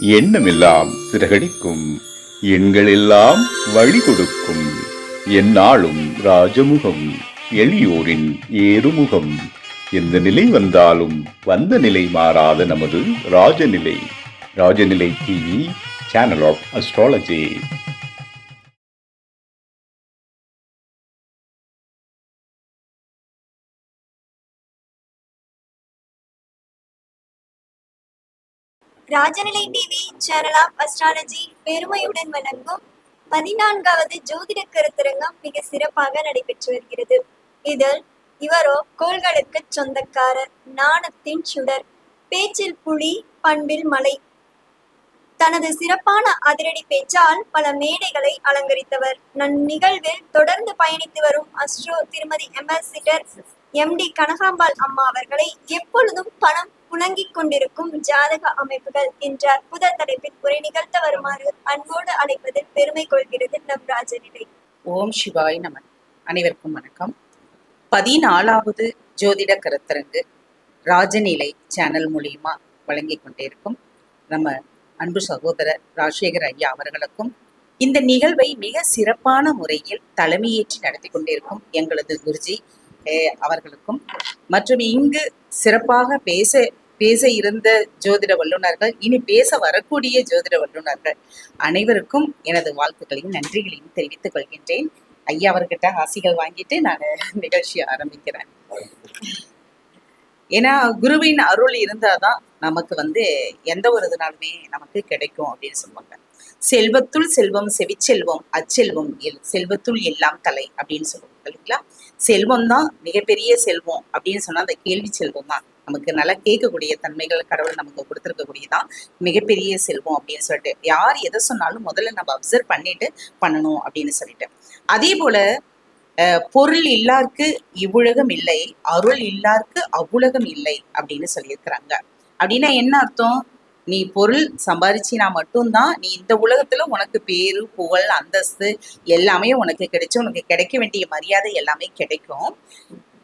எண்ணமெல்லாம் சிறகடிக்கும், எண்களெல்லாம் வழி கொடுக்கும், எந்நாளும் ராஜமுகம், எளியோரின் ஏறுமுகம். எந்த நிலை வந்தாலும் வந்த நிலை மாறாத நமது Rajanilai. Rajanilai TV, channel of astrology. Rajanilai TV channel of astrology பெருமையுடன் வழங்கும் 14வது ஜோதிட கருத்தரங்கம் மிக சிறப்பாக நடைபெற்று வருகிறது. இதில் இவரோ கோள்களுக்கு சொந்தக்காரர், நாணத்தின் சுடர், பேச்சில் புலி, பண்பில் மலை. தனது சிறப்பான அதிரடி பேச்சால் பல மேடைகளை அலங்கரித்தவர். நன்னிகழ்வில் தொடர்ந்து பயணித்து வரும் அஸ்ட்ரோ திருமதி எம்எஸ்சிட்டர் MD கனகாம்பாள் அம்மா அவர்களை எப்பொழுதும் பணம் புழங்கிக் கொண்டிருக்கும் ஜாதக அமைப்புகள் என்ற அற்புத தலைப்பில் உரை நிகழ்த்த வருமாறு அன்போடு அழைப்பதில் பெருமை கொள்கிறது நம் ராஜநிலை. ஓம் சிவாய் நமன். அனைவருக்கும் வணக்கம். 14வது ஜோதிட கருத்தரங்கு ராஜநிலை சேனல் மூலியமா வழங்கி கொண்டிருக்கும் நம்ம அன்பு சகோதரர் ராஜசேகர் ஐயா அவர்களுக்கும், இந்த நிகழ்வை மிக சிறப்பான முறையில் தலைமையேற்றி நடத்தி கொண்டிருக்கும் எங்களது குருஜி அவர்களுக்கும், மற்றும் இங்கு சிறப்பாக பேச இருந்த ஜோதிட வல்லுநர்கள், இனி பேச வரக்கூடிய ஜோதிட வல்லுநர்கள் அனைவருக்கும் எனது வாழ்த்துக்களையும் நன்றிகளையும் தெரிவித்துக் கொள்கின்றேன். ஐயா அவர்கிட்ட ஆசிகள் வாங்கிட்டு நான் நிகழ்ச்சியை ஆரம்பிக்கிறேன். ஏன்னா குருவின் அருள் இருந்தாதான் நமக்கு எந்த ஒரு இதுனாலுமே நமக்கு கிடைக்கும் அப்படின்னு சொல்லுவாங்க. செல்வத்துள் செல்வம், செவிச்செல்வம், அச்செல்வம், செல்வத்துள் எல்லாம் தலை அப்படின்னு சொல்லுவாங்க இல்லைங்களா. செல்வம் தான் மிகப்பெரிய செல்வம் அப்படின்னு சொன்னா அந்த கேள்வி செல்வம் தான் நமக்கு நல்லா கேட்கக்கூடிய தன்மைகள் கடவுள் நமக்கு கொடுத்துருக்கக்கூடியதான் மிகப்பெரிய செல்வம் அப்படின்னு சொல்லிட்டு, யார் எதை சொன்னாலும் முதல்ல நம்ம அப்சர்வ் பண்ணிட்டு பண்ணணும் அப்படின்னு சொல்லிட்டு. அதே போல பொருள் இல்லாருக்கு இவ்வுலகம் இல்லை, அருள் இல்லாருக்கு அவ்வுலகம் இல்லை அப்படின்னு சொல்லியிருக்கிறாங்க. அப்படின்னா என்ன அர்த்தம்? நீ பொருள் சம்பாதிச்சினா மட்டும்தான் நீ இந்த உலகத்துல உனக்கு பேரு, புகழ், அந்தஸ்து எல்லாமே உனக்கு கிடைச்சு, உனக்கு கிடைக்க வேண்டிய மரியாதை எல்லாமே கிடைக்கும்,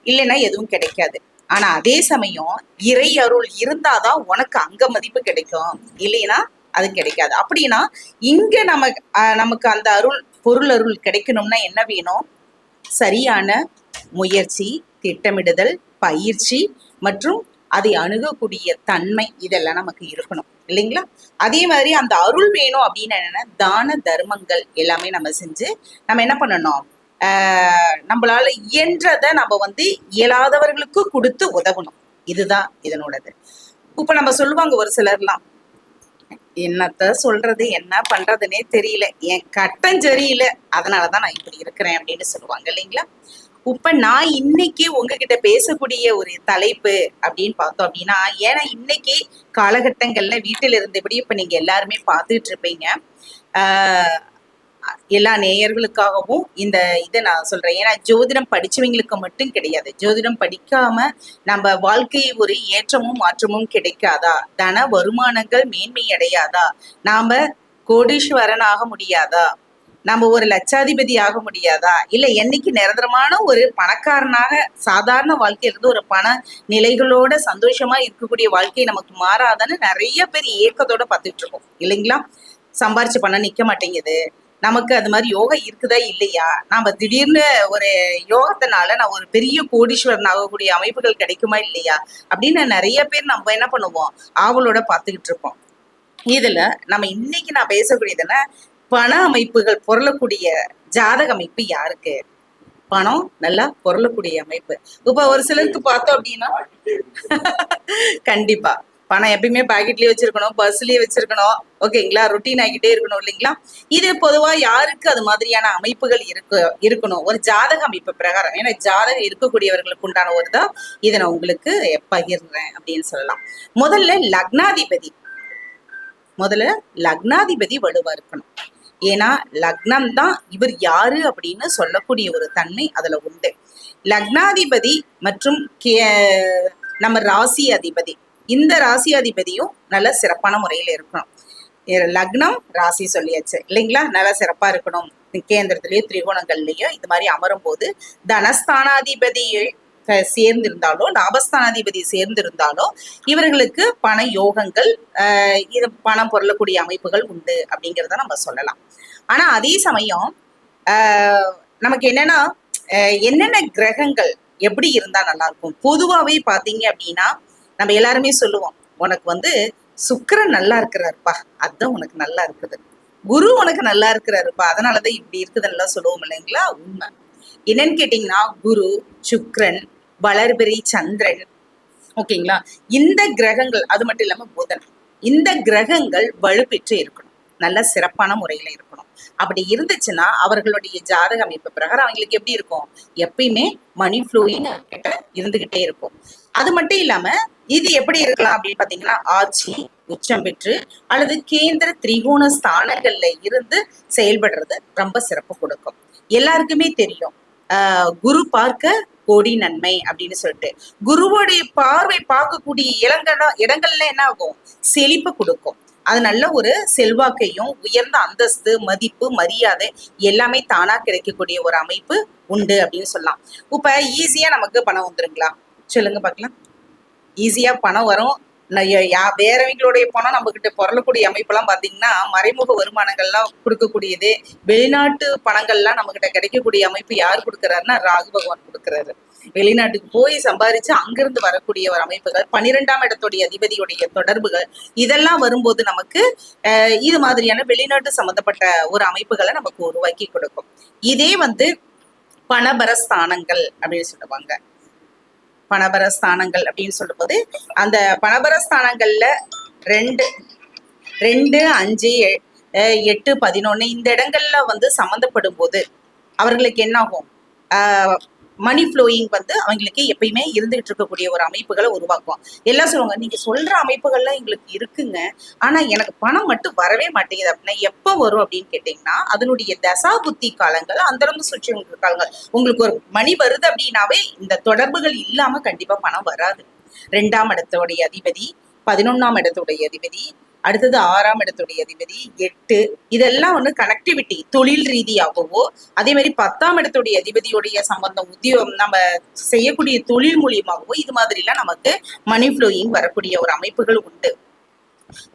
இல்லைன்னா எதுவும் கிடைக்காது. ஆனா அதே சமயம் இறை அருள் இருந்தாதான் உனக்கு அங்க மதிப்பு கிடைக்கும், இல்லைன்னா அது கிடைக்காது. அப்படின்னா இங்க நமக்கு அந்த அருள், பொருள் அருள் கிடைக்கணும்னா என்ன வேணும்? சரியான முயற்சி, திட்டமிடுதல், பயிற்சி மற்றும் அதை அணுகக்கூடிய தன்மை, இதெல்லாம் நமக்கு இருக்கணும் இல்லைங்களா. அதே மாதிரி அந்த அருள் வேணும் அப்படின்னு என்னன்னா தான தர்மங்கள் எல்லாமே நம்ம செஞ்சு நம்ம என்ன பண்ணணும், நம்மளால இயன்றதை நம்ம இயலாதவர்களுக்கு கொடுத்து உதவணும். இதுதான் இதனோடது. இப்ப நம்ம சொல்லுவாங்க ஒரு சிலர்லாம், என்னத்த சொல்றது, என்ன பண்றதுன்னே தெரியல, என் கட்டம் சரியில்லை, அதனாலதான் நான் இப்படி இருக்கிறேன் அப்படின்னு சொல்லுவாங்க இல்லைங்களா. இப்ப நான் இன்னைக்கு உங்ககிட்ட பேசக்கூடிய ஒரு தலைப்பு அப்படின்னு பார்த்தோம் அப்படின்னா, ஏன்னா இன்னைக்கு காலகட்டங்கள்ல வீட்டில் இருந்தபடி இப்ப நீங்க எல்லாருமே பார்த்துட்டு இருப்பீங்க. எல்லா நேயர்களுக்காகவும் இதை நான் சொல்றேன். ஏன்னா ஜோதிடம் படிச்சவங்களுக்கு மட்டும் கிடையாது, ஜோதிடம் படிக்காம நம்ம வாழ்க்கை ஒரு ஏற்றமும் மாற்றமும் கிடைக்காதா, தன வருமானங்கள் மேன்மை அடையாதா, நாம கோடீஸ்வரன் ஆக முடியாதா, நம்ம ஒரு லட்சாதிபதி ஆக முடியாதா, இல்ல என்னைக்கு நிரந்தரமான ஒரு பணக்காரனாக சாதாரண வாழ்க்கையிலிருந்து ஒரு பண நிலைகளோட சந்தோஷமா இருக்கக்கூடிய வாழ்க்கை நமக்கு மாறாதான்னு நிறைய பேர் ஏக்கத்தோட பார்த்துட்டு இருக்கோம் இல்லைங்களா. சம்பாரிச்சு பண்ண நிக்க மாட்டேங்குது, நமக்கு அது மாதிரி யோகா இருக்குதா இல்லையா, நாம திடீர்னு ஒரு யோகத்தினால நான் ஒரு பெரிய கோடீஸ்வரன் ஆகக்கூடிய அமைப்புகள் கிடைக்குமா இல்லையா அப்படின்னு நிறைய பேர் நம்ம என்ன பண்ணுவோம், ஆவலோட பார்த்துக்கிட்டு இருப்போம். இதுல நம்ம இன்னைக்கு நான் பேசக்கூடியதுன்னா, பண அமைப்புகள் பொருளக்கூடிய ஜாதக அமைப்பு யாருக்கு? பணம் நல்லா பொருளக்கூடிய அமைப்பு. இப்ப ஒரு சிலருக்கு பார்த்தோம் அப்படின்னா கண்டிப்பா பணம் எப்பயுமே பாக்கெட்லயே வச்சிருக்கணும், பஸ்லயே வச்சிருக்கணும், ஓகேங்களா, ரொட்டீன் ஆகிட்டே இருக்கணும் இல்லைங்களா. இது பொதுவா யாருக்கு அது மாதிரியான அமைப்புகள் இருக்கணும் ஒரு ஜாதக அமைப்பு பிரகாரம். ஏன்னா ஜாதகம் இருக்கக்கூடியவர்களுக்கு உண்டான ஒரு தான் இதை நான் உங்களுக்கு பகிர்றேன் அப்படின்னு சொல்லலாம். முதல்ல லக்னாதிபதி வலுவா இருக்கணும். ஏன்னா லக்னம் தான் இவர் யாரு அப்படின்னு சொல்லக்கூடிய ஒரு தன்மை அதுல உண்டு. லக்னாதிபதி மற்றும் நம்ம ராசி அதிபதி, இந்த ராசி அதிபதியும் நல்ல சிறப்பான முறையில இருக்கணும். லக்னம் ராசி சொல்லியாச்சு இல்லைங்களா, நல்லா சிறப்பா இருக்கணும். கேந்திரத்திலயோ திரிகோணங்கள்லயோ இது மாதிரி அமரும் போது தனஸ்தானாதிபதியை சேர்ந்திருந்தாலோ, லாபஸ்தானாதிபதி சேர்ந்திருந்தாலோ இவர்களுக்கு பண யோகங்கள், இது பணம் பொருளக்கூடிய அமைப்புகள் உண்டு அப்படிங்கிறத நம்ம சொல்லலாம். ஆனா அதே சமயம் நமக்கு என்னன்னா, என்னென்ன கிரகங்கள் எப்படி இருந்தா நல்லா இருக்கும்? பொதுவாவே பாத்தீங்க அப்படின்னா நம்ம எல்லாருமே சொல்லுவோம், உனக்கு வந்து சுக்கிரன் நல்லா இருக்கிறாருப்பா, அதுதான் உனக்கு நல்லா இருக்குது. குரு உனக்கு நல்லா இருக்கிறாருப்பா, அதனாலதான் இப்படி இருக்குதுன்னு சொல்லுவோம் இல்லைங்களா? உண்மை. என்னன்னு கேட்டீங்கன்னா, குரு, சுக்கிரன், வளர்பிறை சந்திரன், ஓகேங்களா, இந்த கிரகங்கள், அது மட்டும் இல்லாம புதன், இந்த கிரகங்கள் வலுப்பெற்று இருக்கணும், நல்ல சிறப்பான முறையில இருக்கணும். அப்படி இருந்துச்சுன்னா அவர்களுடைய ஜாதக அமைப்பு பிரகாரம் அவங்களுக்கு எப்படி இருக்கும்? எப்பயுமே மணி ஃப்ளோயிங் கிட்ட இருந்துகிட்டே இருக்கும். அது மட்டும் இல்லாம இது எப்படி இருக்கலாம் அப்படின்னு பாத்தீங்கன்னா, ஆட்சி உச்சம் பெற்று அல்லது கேந்திர திரிகோண ஸ்தானங்கள்ல இருந்து செயல்படுறது ரொம்ப சிறப்பு கொடுக்கும். எல்லாருக்குமே தெரியும், குரு பார்க்க கோடி நன்மை அப்படின்னு சொல்லிட்டு. குருவோடைய பார்வை பார்க்கக்கூடிய இடங்கள்ல என்ன ஆகும்? செழிப்பு கொடுக்கும். அது நல்ல ஒரு செல்வாக்கையும், உயர்ந்த அந்தஸ்து, மதிப்பு, மரியாதை எல்லாமே தானா கிடைக்கக்கூடிய ஒரு அமைப்பு உண்டு அப்படின்னு சொல்லலாம். இப்ப ஈஸியா நமக்கு பணம் வந்துருங்களா? சொல்லுங்க பார்க்கலாம். ஈஸியா பணம் வரும். வேறவங்களுடைய பணம் நம்ம கிட்ட பொருளக்கூடிய அமைப்பெல்லாம் பாத்தீங்கன்னா மறைமுக வருமானங்கள்லாம் கொடுக்கக்கூடியது. வெளிநாட்டு பணங்கள்லாம் நம்ம கிட்ட கிடைக்கக்கூடிய அமைப்பு யார் கொடுக்குறாருன்னா ராகு பகவான் கொடுக்குறாரு. வெளிநாட்டுக்கு போய் சம்பாதிச்சு அங்கிருந்து வரக்கூடிய ஒரு அமைப்புகள், 12ஆம் இடத்துடைய அதிபதியுடைய தொடர்புகள், இதெல்லாம் வரும்போது நமக்கு இது மாதிரியான வெளிநாட்டு சம்பந்தப்பட்ட ஒரு அமைப்புகளை நமக்கு உருவாக்கி கொடுக்கும். இதே வந்து பணபரஸ்தானங்கள் அப்படின்னு சொல்லுவாங்க. பணபரஸ்தானங்கள் அப்படின்னு சொல்லும்போது அந்த பணபரஸ்தானங்கள்ல 2, 5, 8, 11 இந்த இடங்கள்ல வந்து சம்மந்தப்படும் போது அவர்களுக்கு என்ன ஆகும்? மணி ஃப்ளோயிங் வந்து அவங்களுக்கு எப்பயுமே இருந்துகிட்டு இருக்கக்கூடிய ஒரு அமைப்புகளை உருவாக்கும். எல்லாம் சொல்லுவாங்க, நீங்க சொல்ற அமைப்புகள்லாம் எங்களுக்கு இருக்குங்க, ஆனா எனக்கு பணம் மட்டும் வரவே மாட்டேங்குது அப்படின்னா எப்ப வரும் அப்படின்னு கேட்டீங்கன்னா, அதனுடைய தசா புத்தி காலங்கள், அந்தரங்க சுற்றி காலங்கள். உங்களுக்கு ஒரு மணி வருது அப்படின்னாவே இந்த தொடர்புகள் இல்லாம கண்டிப்பா பணம் வராது. 2ஆம் இடத்துடைய அதிபதி, 11ஆம் இடத்துடைய அதிபதி, அடுத்தது 6ஆம் இடத்துடைய அதிபதி, 8, இதெல்லாம் வந்து கனெக்டிவிட்டி தொழில் ரீதியாகவோ, அதே மாதிரி 10ஆம் இடத்துடைய அதிபதியுடைய சம்பந்தம், உத்தியோகம், நம்ம செய்யக்கூடிய தொழில் மூலியமாகவோ இது மாதிரி எல்லாம் நமக்கு மணி ஃப்ளோயிங் வரக்கூடிய ஒரு அமைப்புகள் உண்டு.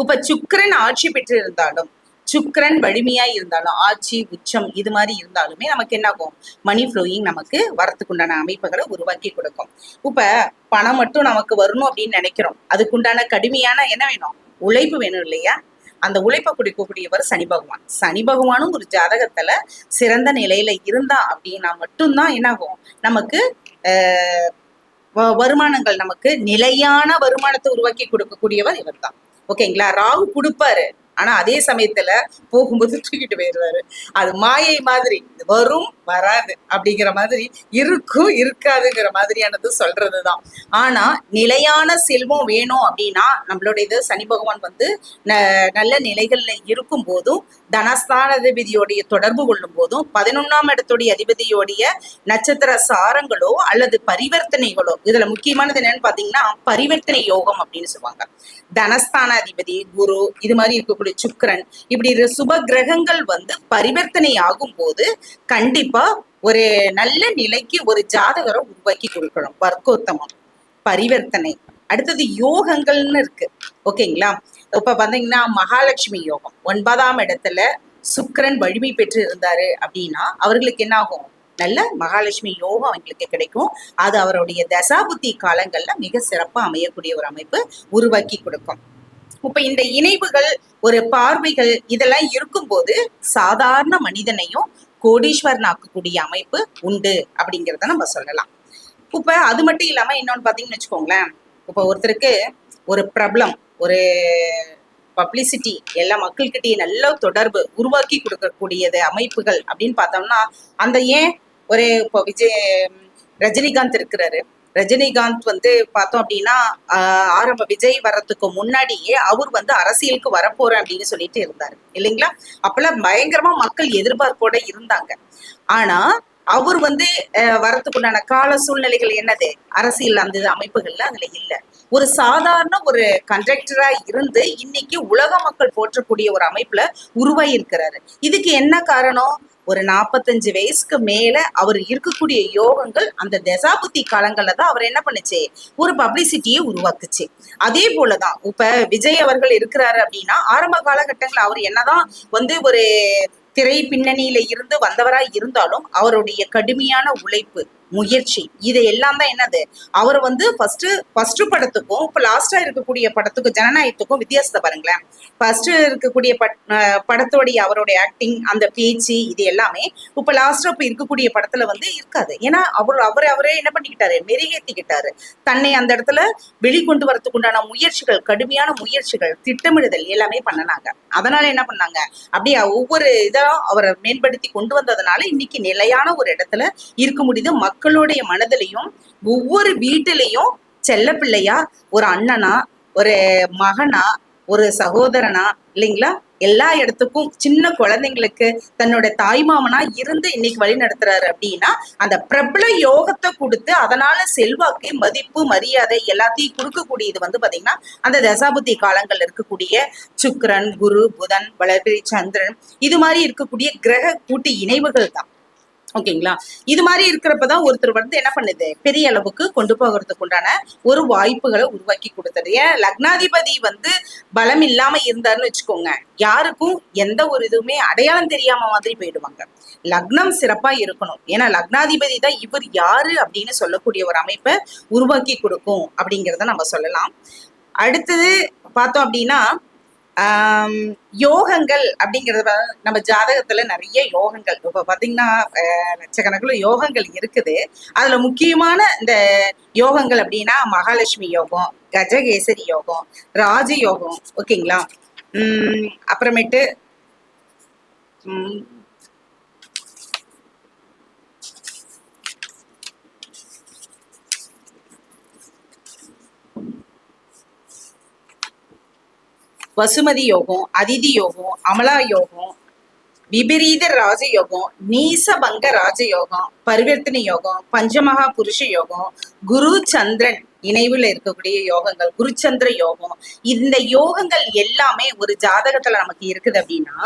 இப்ப சுக்கிரன் ஆட்சி பெற்று இருந்தாலும், சுக்கிரன் வலிமையா இருந்தாலும், ஆட்சி உச்சம் இது மாதிரி இருந்தாலுமே நமக்கு என்ன ஆகும்? மணி ஃப்ளோயிங் நமக்கு வரத்துக்குண்டான அமைப்புகளை உருவாக்கி கொடுக்கும். இப்ப பணம் மட்டும் நமக்கு வரணும் அப்படின்னு நினைக்கிறோம், அதுக்குண்டான கடுமையான என்ன வேணும்? உழைப்பு வேணும் இல்லையா? அந்த உழைப்பை கொடுக்கக்கூடியவர் சனி பகவான். சனி பகவானும் ஒரு ஜாதகத்துல சிறந்த நிலையில இருந்தா அப்படின்னா மட்டும்தான் என்ன ஆகும்? நமக்கு வருமானங்கள், நமக்கு நிலையான வருமானத்தை உருவாக்கி கொடுக்கக்கூடியவர் இவர் தான். ஓகேங்களா? ராகு கொடுப்பாரு, ஆனா அதே சமயத்துல போகும்போது தூக்கிட்டு போயிடுவாரு. அது மாயை மாதிரி, வரும் வராது அப்படிங்கிற மாதிரி, இருக்கும் இருக்காதுங்கிற மாதிரியானது சொல்றதுதான். ஆனா நிலையான செல்வம் வேணும் அப்படின்னா நம்மளுடைய சனி பகவான் வந்து நல்ல நிலைகள்ல இருக்கும் போதும், தனஸ்தான அதிபதியோடைய தொடர்பு கொள்ளும் போதும், 11ஆம் இடத்துடைய அதிபதியோடைய நட்சத்திர சாரங்களோ அல்லது பரிவர்த்தனைகளோ, இதுல முக்கியமானது என்னன்னு பாத்தீங்கன்னா பரிவர்த்தனை யோகம் அப்படின்னு சொல்லுவாங்க. தனஸ்தான அதிபதி குரு, இது மாதிரி இருக்கக்கூடிய சுக்கிரன், இப்படி சுப கிரகங்கள் வந்து பரிவர்த்தனை ஆகும் போது கண்டிப்பா ஒரு நல்ல நிலைக்கு ஒரு ஜாதகரை உருவாக்கி கொடுக்கணும். வர்க்கோத்தமம், பரிவர்த்தனை, அடுத்தது யோகங்கள்னு இருக்கு. ஓகேங்களா? இப்ப பாத்தீங்கன்னா மகாலட்சுமி யோகம், 9ஆம் இடத்துல சுக்கிரன் வலிமை பெற்று இருந்தாரு அப்படின்னா அவர்களுக்கு என்ன ஆகும்? நல்ல மகாலட்சுமி யோகம் அவங்களுக்கு கிடைக்கும். அது அவருடைய தசாபுத்தி காலங்கள்ல மிக சிறப்பா அமையக்கூடிய ஒரு அமைப்பு உருவாக்கி கொடுக்கும். இப்ப இந்த இணைவுகள், ஒரு பார்வைகள் இதெல்லாம் இருக்கும்போது சாதாரண மனிதனையும் கோடீஸ்வரன் ஆக்கக்கூடிய அமைப்பு உண்டு அப்படிங்கிறத நம்ம சொல்லலாம். இப்ப அது மட்டும் இல்லாம இன்னொன்னு பாத்தீங்கன்னு வச்சுக்கோங்களேன், இப்ப ஒருத்தருக்கு ஒரு பிரபலம், ஒரு பப்ளிசிட்டி, எல்லா மக்கள்கிட்டயும் நல்ல தொடர்பு உருவாக்கி கொடுக்கக்கூடியது அமைப்புகள் அப்படின்னு பார்த்தோம்னா, அந்த ஏன் ஒரு இப்போ ரஜினிகாந்த் இருக்கிறாரு. ரஜினிகாந்த் வந்து பார்த்தோம் அப்படின்னா ஆரம்ப விஜய் வர்றதுக்கு முன்னாடியே அவர் வந்து அரசியலுக்கு வரப்போறேன் அப்படின்னு சொல்லிட்டு இருந்தாரு இல்லைங்களா? அப்பெல்லாம் பயங்கரமா மக்கள் எதிர்பார்ப்போட இருந்தாங்க. ஆனா அவர் வந்து வரத்துக்குண்டான கால சூழ்நிலைகள் என்னது? அரசியல் அந்த அமைப்புகள்ல அதுல இல்ல. ஒரு சாதாரண ஒரு கண்டக்டரா இருந்து இன்னைக்கு உலக மக்கள் போற்றக்கூடிய ஒரு அமைப்புல உருவாகி இருக்கிறாரு. இதுக்கு என்ன காரணம்? ஒரு 45 வயசுக்கு மேல அவர் இருக்கக்கூடிய யோகங்கள் அந்த தசாபுத்தி காலங்கள்ல தான் அவர் என்ன பண்ணுச்சு, ஒரு பப்ளிசிட்டியை உருவாக்குச்சு. அதே போலதான் இப்ப விஜய் அவர்கள் இருக்கிறாரு அப்படின்னா, ஆரம்ப காலகட்டங்கள் அவர் என்னதான் ஒரு திரை பின்னணியில இருந்து வந்தவரா இருந்தாலும் அவருடைய கடுமையான உழைப்பு, முயற்சி, இது எல்லாம் தான் என்னது, அவர் ஃபர்ஸ்ட் படத்துக்கும் இப்ப லாஸ்டா இருக்கக்கூடிய படத்துக்கும் ஜனநாயகத்துக்கும் வித்தியாசத்தை பாருங்களேன். ஃபர்ஸ்ட் இருக்கக்கூடிய படத்தோடைய அவருடைய ஆக்டிங், அந்த பேச்சு, இது எல்லாமே இப்ப லாஸ்டா இப்ப இருக்கக்கூடிய படத்துல இருக்காது. ஏன்னா அவரே என்ன பண்ணிக்கிட்டாரு, மெருகேத்திக்கிட்டாரு. தன்னை அந்த இடத்துல வெளிக்கொண்டு வரதுக்கு உண்டான முயற்சிகள், கடுமையான முயற்சிகள், திட்டமிடுதல் எல்லாமே பண்ணனாங்க. அதனால என்ன பண்ணாங்க, அப்படியே ஒவ்வொரு இதெல்லாம் அவரை மேம்படுத்தி கொண்டு வந்ததுனால இன்னைக்கு நிலையான ஒரு இடத்துல இருக்க முடியுது. மக்களுடைய மனதிலையும் ஒவ்வொரு வீட்டிலையும் செல்ல பிள்ளையா, ஒரு அண்ணனா, ஒரு மகனா, ஒரு சகோதரனா, இல்லைங்களா, எல்லா இடத்துக்கும் சின்ன குழந்தைங்களுக்கு தன்னோட தாய்மாமனா இருந்து இன்னைக்கு வழி நடத்துறாரு அப்படின்னா அந்த பிரபல யோகத்தை கொடுத்து அதனால செல்வாக்கு, மதிப்பு, மரியாதை எல்லாத்தையும் கொடுக்கக்கூடியது பாத்தீங்கன்னா அந்த தசாபுத்தி காலங்கள் இருக்கக்கூடிய சுக்கிரன், குரு, புதன், வளர்பிறை, சந்திரன், இது மாதிரி இருக்கக்கூடிய கிரக கூட்டு இணைவுகள் தான். ஓகேங்களா. இது மாதிரி இருக்கிறப்பதான் ஒருத்தர் என்ன பண்ணுது, பெரிய அளவுக்கு கொண்டு போகிறதுக்கு உண்டான ஒரு வாய்ப்புகளை உருவாக்கி கொடுத்தது. ஏன் லக்னாதிபதி பலம் இல்லாம இருந்தாருன்னு வச்சுக்கோங்க, யாருக்கும் எந்த ஒரு இதுவுமே அடையாளம் தெரியாம மாதிரி போயிடுவாங்க. லக்னம் சிறப்பா இருக்கணும். ஏன்னா லக்னாதிபதி தான் இவர் யாரு அப்படின்னு சொல்லக்கூடிய ஒரு அமைப்பை உருவாக்கி கொடுக்கும் அப்படிங்கிறத நம்ம சொல்லலாம். அடுத்தது பார்த்தோம் அப்படின்னா யோகங்கள் அப்படிங்கிறத நம்ம ஜாதகத்துல நிறைய யோகங்கள் இப்ப பாத்தீங்கன்னா லட்சக்கணக்கில் யோகங்கள் இருக்குது. அதுல முக்கியமான இந்த யோகங்கள் அப்படின்னா மகாலட்சுமி யோகம், கஜகேசரி யோகம், ராஜ யோகம், ஓகேங்களா. அப்புறமேட்டு வசுமதி யோகம், அதிதி யோகம், அமலா யோகம், விபரீத ராஜயோகம், நீசபங்க ராஜயோகம், பரிவர்த்தனை யோகம், பஞ்சமகா புருஷ யோகம், குரு சந்திரன் இணைவுல இருக்கக்கூடிய யோகங்கள், குருச்சந்திர யோகம். இந்த யோகங்கள் எல்லாமே ஒரு ஜாதகத்துல நமக்கு இருக்குது அப்படின்னா,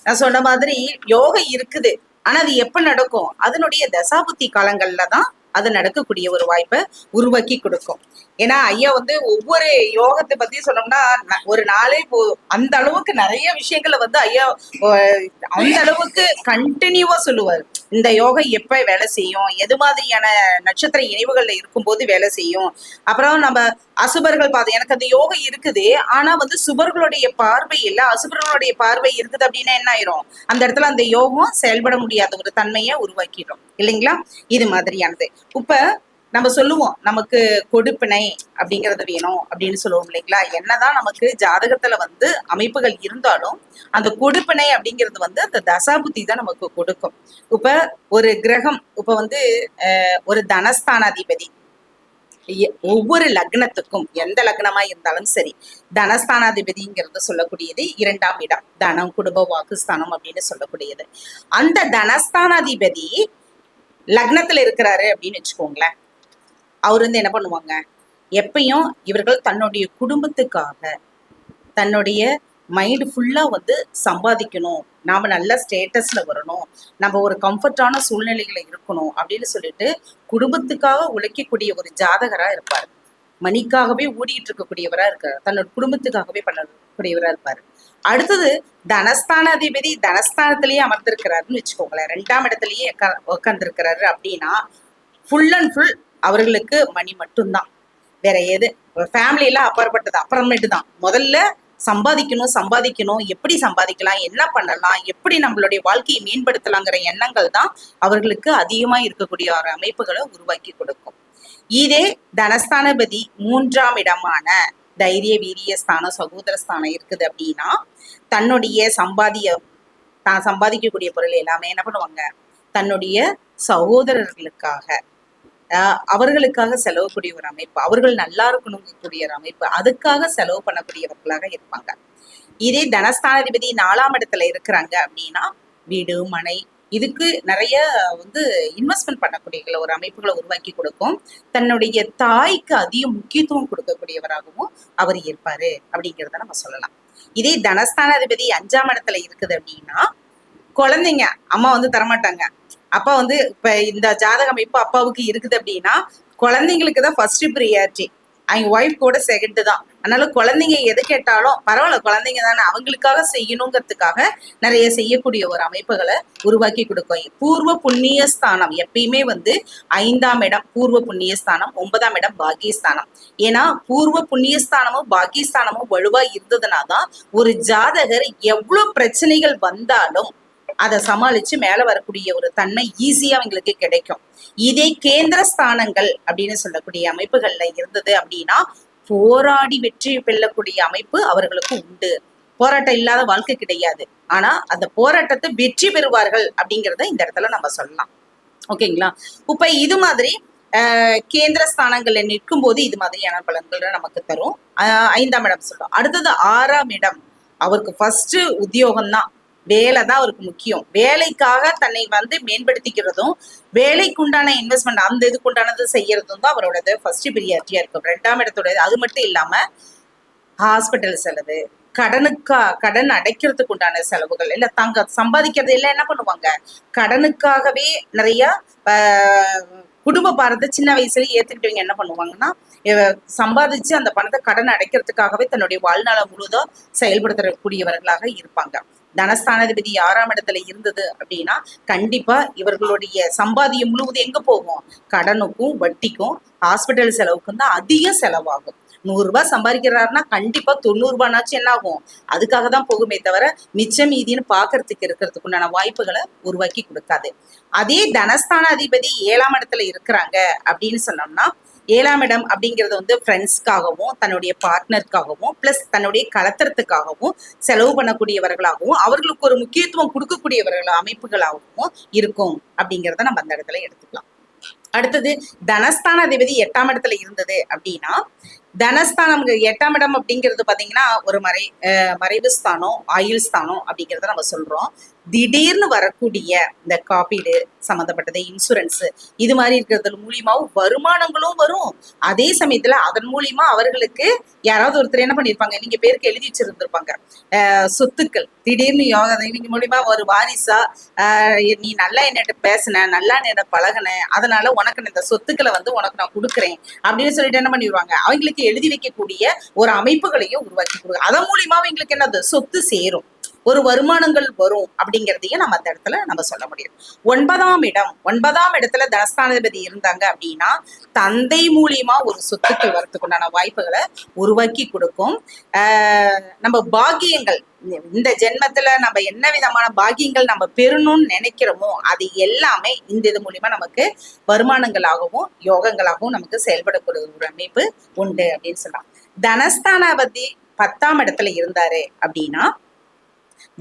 நான் சொன்ன மாதிரி யோகம் இருக்குது. ஆனா அது எப்ப நடக்கும், அதனுடைய தசாபுத்தி காலங்கள்ல தான் அது நடக்கக்கூடிய ஒரு வாய்ப்பை உருவாக்கி கொடுக்கும். ஏன்னா ஐயா ஒவ்வொரு யோகத்தை பத்தி சொன்னோம்னா ஒரு நாளே போதும். அந்த அளவுக்கு நிறைய விஷயங்களை ஐயா அந்த அளவுக்கு கண்டினியூவா சொல்லுவார். இந்த யோகம் எப்ப வேலை செய்யும், எது மாதிரியான நட்சத்திர இணைவுகள்ல இருக்கும்போது வேலை செய்யும். அப்புறம் நம்ம அசுபர்கள் பார்த்து எனக்கு அந்த யோகம் இருக்குது, ஆனா சுபர்களுடைய பார்வை இல்லை, அசுபர்களுடைய பார்வை இருக்குது அப்படின்னா என்ன ஆயிரும், அந்த இடத்துல அந்த யோகம் செயல்பட முடியாத ஒரு தன்மையை உருவாக்கிடும், இல்லைங்களா. இது மாதிரியானது. இப்ப நம்ம சொல்லுவோம் நமக்கு கொடுப்பினை அப்படிங்கிறது வேணும் அப்படின்னு சொல்லுவோம், இல்லைங்களா. என்னதான் நமக்கு ஜாதகத்துல அமைப்புகள் இருந்தாலும் அந்த கொடுப்பினை அப்படிங்கிறது அந்த தசாபுத்தி தான் நமக்கு கொடுக்கும். இப்ப ஒரு கிரகம் இப்ப ஒரு தனஸ்தானாதிபதி ஒவ்வொரு லக்னத்துக்கும் எந்த லக்னமா இருந்தாலும் சரி, தனஸ்தானாதிபதிங்கிறது சொல்லக்கூடியது 2ஆம் இடம், தனம், குடும்ப, வாக்குஸ்தானம் அப்படின்னு சொல்லக்கூடியது. அந்த தனஸ்தானாதிபதி லக்னத்துல இருக்கிறாரு அப்படின்னு வச்சுக்கோங்களேன். அவர் என்ன பண்ணுவாங்க, எப்பயும் இவர்கள் தன்னுடைய குடும்பத்துக்காக தன்னுடைய மைண்ட் ஃபுல்லா சம்பாதிக்கணும், நாம நல்ல ஸ்டேட்டஸ்ல வரணும், நம்ம ஒரு கம்ஃபர்டான சூழ்நிலைகளை இருக்கணும் அப்படின்னு சொல்லிட்டு குடும்பத்துக்காக உழைக்கக்கூடிய ஒரு ஜாதகரா இருப்பாரு. மணிக்காகவே ஓடிட்டு இருக்கக்கூடியவரா இருக்காரு, தன்னோட குடும்பத்துக்காகவே பண்ணக்கூடியவரா இருப்பாரு. அடுத்தது தனஸ்தானாதிபதி தனஸ்தானத்திலேயே அமர்ந்திருக்கிறாருன்னு வச்சுக்கோங்களேன், 2ஆம் இடத்துலயே உட்கார்ந்துருக்கிறாரு அப்படின்னா ஃபுல் அண்ட் ஃபுல் அவர்களுக்கு மணி மட்டும்தான், வேற எது ஃபேமிலி எல்லாம் அப்பாற்பட்டது அப்புறமேட்டு தான். முதல்ல சம்பாதிக்கணும், எப்படி சம்பாதிக்கலாம், என்ன பண்ணலாம், எப்படி நம்மளுடைய வாழ்க்கையை மேம்படுத்தலாங்கிற எண்ணங்கள் தான் அவர்களுக்கு அதிகமா இருக்கக்கூடிய ஒரு அமைப்புகளை உருவாக்கி கொடுக்கும். இதே தனஸ்தானபதி 3ஆம் இடமான தைரிய, வீரிய ஸ்தானம், சகோதர ஸ்தானம் இருக்குது அப்படின்னா தன்னுடைய தான் சம்பாதிக்கக்கூடிய பொருள் எல்லாமே என்ன பண்ணுவாங்க, தன்னுடைய சகோதரர்களுக்காக அவர்களுக்காக செலவுக்கூடிய ஒரு அமைப்பு, அவர்கள் நல்லா இருக்கணுங்கக்கூடிய ஒரு அமைப்பு, அதுக்காக செலவு பண்ணக்கூடியவர்களாக இருப்பாங்க. இதே தனஸ்தானாதிபதி 4ஆம் இடத்துல இருக்கிறாங்க அப்படின்னா வீடு, மனை, இதுக்கு நிறைய இன்வெஸ்ட்மெண்ட் பண்ணக்கூடிய ஒரு அமைப்புகளை உருவாக்கி கொடுக்கும். தன்னுடைய தாய்க்கு அதிக முக்கியத்துவம் கொடுக்கக்கூடியவராகவும் அவர் இருப்பாரு அப்படிங்கிறத நம்ம சொல்லலாம். இதே தனஸ்தானாதிபதி 5ஆம் இடத்துல இருக்குது அப்படின்னா குழந்தைங்க அம்மா வந்து தரமாட்டாங்க. அப்பா வந்து இப்ப இந்த ஜாதக அமைப்பு அப்பாவுக்கு இருக்குது அப்படின்னா குழந்தைங்களுக்கு தான் ஃபர்ஸ்ட் ப்ரியாரிட்டி. அவங்க ஒய்ஃப் கூட செகண்ட் தான். அதனால குழந்தைங்க எது கேட்டாலும் பரவாயில்ல, குழந்தைங்க தானே, அவங்களுக்காக செய்யணுங்கிறதுக்காக நிறைய செய்யக்கூடிய ஒரு அமைப்புகளை உருவாக்கி கொடுக்கும். பூர்வ புண்ணிய ஸ்தானம் எப்பயுமே வந்து 5ஆம் இடம் பூர்வ புண்ணிய ஸ்தானம், 9ஆம் இடம் பாக்கியஸ்தானம். ஏன்னா பூர்வ புண்ணியஸ்தானமும் பாக்கியஸ்தானமும் வலுவா இருந்ததுனா தான் ஒரு ஜாதகர் எவ்வளவு பிரச்சனைகள் வந்தாலும் அதை சமாளிச்சு மேல வரக்கூடிய ஒரு தன்மை ஈஸியா அவங்களுக்கு கிடைக்கும். இதே கேந்திர ஸ்தானங்கள் அப்படின்னு சொல்லக்கூடிய அமைப்புகள்ல இருந்தது அப்படின்னா போராடி வெற்றி பெறக்கூடிய அமைப்பு அவர்களுக்கு உண்டு. போராட்டம் இல்லாத வாழ்க்கை கிடையாது. ஆனா அந்த போராட்டத்தை வெற்றி பெறுவார்கள் அப்படிங்கிறத இந்த இடத்துல நம்ம சொல்லலாம். ஓகேங்களா? இப்ப இது மாதிரி கேந்திர ஸ்தானங்கள்ல நிற்கும் போது இது மாதிரியான பலன்கள் நமக்கு தரும். 5ஆம் இடம் சொல்றோம். அடுத்தது 6ஆம் இடம். அவருக்கு ஃபர்ஸ்ட் உத்தியோகம் தான், வேலை தான் அவருக்கு முக்கியம். வேலைக்காக தன்னை வந்து மேம்படுத்திக்கிறதும் வேலைக்குண்டான இன்வெஸ்ட்மெண்ட் அந்த இதுக்குண்டானது செய்யறதும் தான் அவரோட ஃபர்ஸ்ட் ப்ரியாரிட்டியா இருக்கும். 2ஆம் இடத்தோட. அது மட்டும் இல்லாம ஹாஸ்பிட்டல் செலவு, கடன் அடைக்கிறதுக்கு உண்டான செலவுகள் இல்ல, தாங்க சம்பாதிக்கிறது எல்லாம் என்ன பண்ணுவாங்க, கடனுக்காகவே நிறைய குடும்ப பாரத்தை சின்ன வயசுல ஏத்துக்கிட்டவங்க என்ன பண்ணுவாங்கன்னா சம்பாதிச்சு அந்த பணத்தை கடன் அடைக்கிறதுக்காகவே தன்னுடைய வாழ்நாள முழுதும் செயல்படுத்தக்கூடியவர்களாக இருப்பாங்க. தனஸ்தானாதிபதி 6ஆம் இடத்துல இருந்தது அப்படின்னா கண்டிப்பா இவர்களுடைய சம்பாதியம் முழுவதும் எங்க போகும், கடனுக்கும் வட்டிக்கும் ஹாஸ்பிட்டல் செலவுக்கும் தான் அதிக செலவாகும். 100 ரூபாய் சம்பாதிக்கிறாருன்னா கண்டிப்பா 90 ரூபாய்னாச்சும் என்ன ஆகும், அதுக்காக தான் போகுமே தவிர மிச்சம் மீதின்னு பாக்குறதுக்கு இருக்கிறதுக்கு உண்டான வாய்ப்புகளை உருவாக்கி கொடுக்காது. அதே தனஸ்தானாதிபதி 7ஆம் இடத்துல இருக்கிறாங்க அப்படின்னு சொன்னோம்னா 7ஆம் இடம் அப்படிங்கிறது வந்து ஃப்ரெண்ட்ஸ்க்காகவும் தன்னுடைய பார்ட்னருக்காகவும் பிளஸ் தன்னுடைய கலத்திரத்துக்காகவும் செலவு பண்ணக்கூடியவர்களாகவும் அவர்களுக்கு ஒரு முக்கியத்துவம் கொடுக்கக்கூடியவர்கள் அமைப்புகளாகவும் இருக்கும் அப்படிங்கிறத நம்ம அந்த இடத்துல எடுத்துக்கலாம். அடுத்தது தனஸ்தானாதிபதி 8ஆம் இடத்துல இருந்தது அப்படின்னா தனஸ்தானம் 8ஆம் இடம் அப்படிங்கிறது பாத்தீங்கன்னா ஒரு மறைவு ஸ்தானம், ஆயுள் ஸ்தானம் அப்படிங்கிறத நம்ம சொல்றோம். திடீர்னு வரக்கூடிய இந்த காப்பீடு சம்பந்தப்பட்டது, இன்சூரன்ஸ் இது மாதிரி இருக்கிறது மூலியமாவும் வருமானங்களும் வரும். அதே சமயத்துல அதன் மூலியமா அவர்களுக்கு யாராவது ஒருத்தர் என்ன பண்ணிருப்பாங்க, நீங்க பேருக்கு எழுதி வச்சிருந்திருப்பாங்க சொத்துக்கள், திடீர்னு இவங்க மூலியமா ஒரு வாரிசா நீ நல்லா என்னட்ட பேசின, நல்லா என்ன பழகின, அதனால உனக்கு இந்த சொத்துக்களை வந்து உனக்கு நான் கொடுக்குறேன் அப்படின்னு சொல்லிட்டு என்ன பண்ணிடுவாங்க, அவங்களுக்கு எழுதி வைக்கக்கூடிய ஒரு அமைப்புகளையும் உருவாக்கி கொடுங்க. அதன் மூலியமா அவங்களுக்கு என்னது சொத்து சேரும், ஒரு வருமானங்கள் வரும் அப்படிங்கிறதையும் நம்ம அந்த இடத்துல நம்ம சொல்ல முடியும். 9ஆம் இடத்துல தனஸ்தானாதிபதி இருந்தாங்க அப்படின்னா தந்தை மூலியமா ஒரு சொத்துக்கள் வரத்துக்கு உண்டான வாய்ப்புகளை உருவாக்கி கொடுக்கும். நம்ம பாக்கியங்கள் இந்த ஜென்மத்துல நம்ம என்ன விதமான பாக்கியங்கள் நம்ம பெறணும்னு நினைக்கிறோமோ அது எல்லாமே இந்த இது மூலியமா நமக்கு வருமானங்களாகவும் யோகங்களாகவும் நமக்கு செயல்படக்கூடிய ஒரு அமைப்பு உண்டு அப்படின்னு சொல்லலாம். தனஸ்தானாதிபதி 10ஆம் இடத்துல இருந்தாரு அப்படின்னா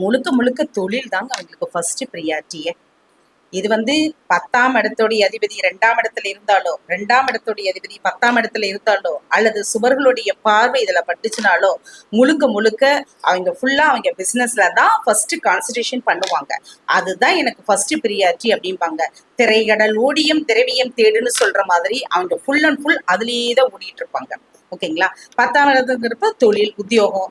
முழுக்க தொழில் தாங்க அவங்களுக்கு ஃபர்ஸ்ட் ப்ரியாரிட்டியே. இது வந்து 10ஆம் இடத்துடைய அதிபதி 2ஆம் இடத்துல இருந்தாலோ, 2ஆம் இடத்துடைய அதிபதி 10ஆம் இடத்துல இருந்தாலோ, அல்லது சுபர்களுடைய பார்வை இதுல பட்டுச்சுனாலோ முழுக்க அவங்க ஃபுல்லா அவங்க பிசினஸ்ல தான் ஃபர்ஸ்ட் கான்சன்ட்ரேஷன் பண்ணுவாங்க. அதுதான் எனக்கு ஃபர்ஸ்ட் ப்ரியாரிட்டி அப்படிம்பாங்க. திரைகடல் ஓடியும் திரவியம் தேடுன்னு சொல்ற மாதிரி அவங்க ஃபுல் அண்ட் ஃபுல் அதுலயே தான் ஓடிட்டு இருப்பாங்க. ஓகேங்களா? 10ஆம் இடத்துங்கிறப்ப தொழில், உத்தியோகம்,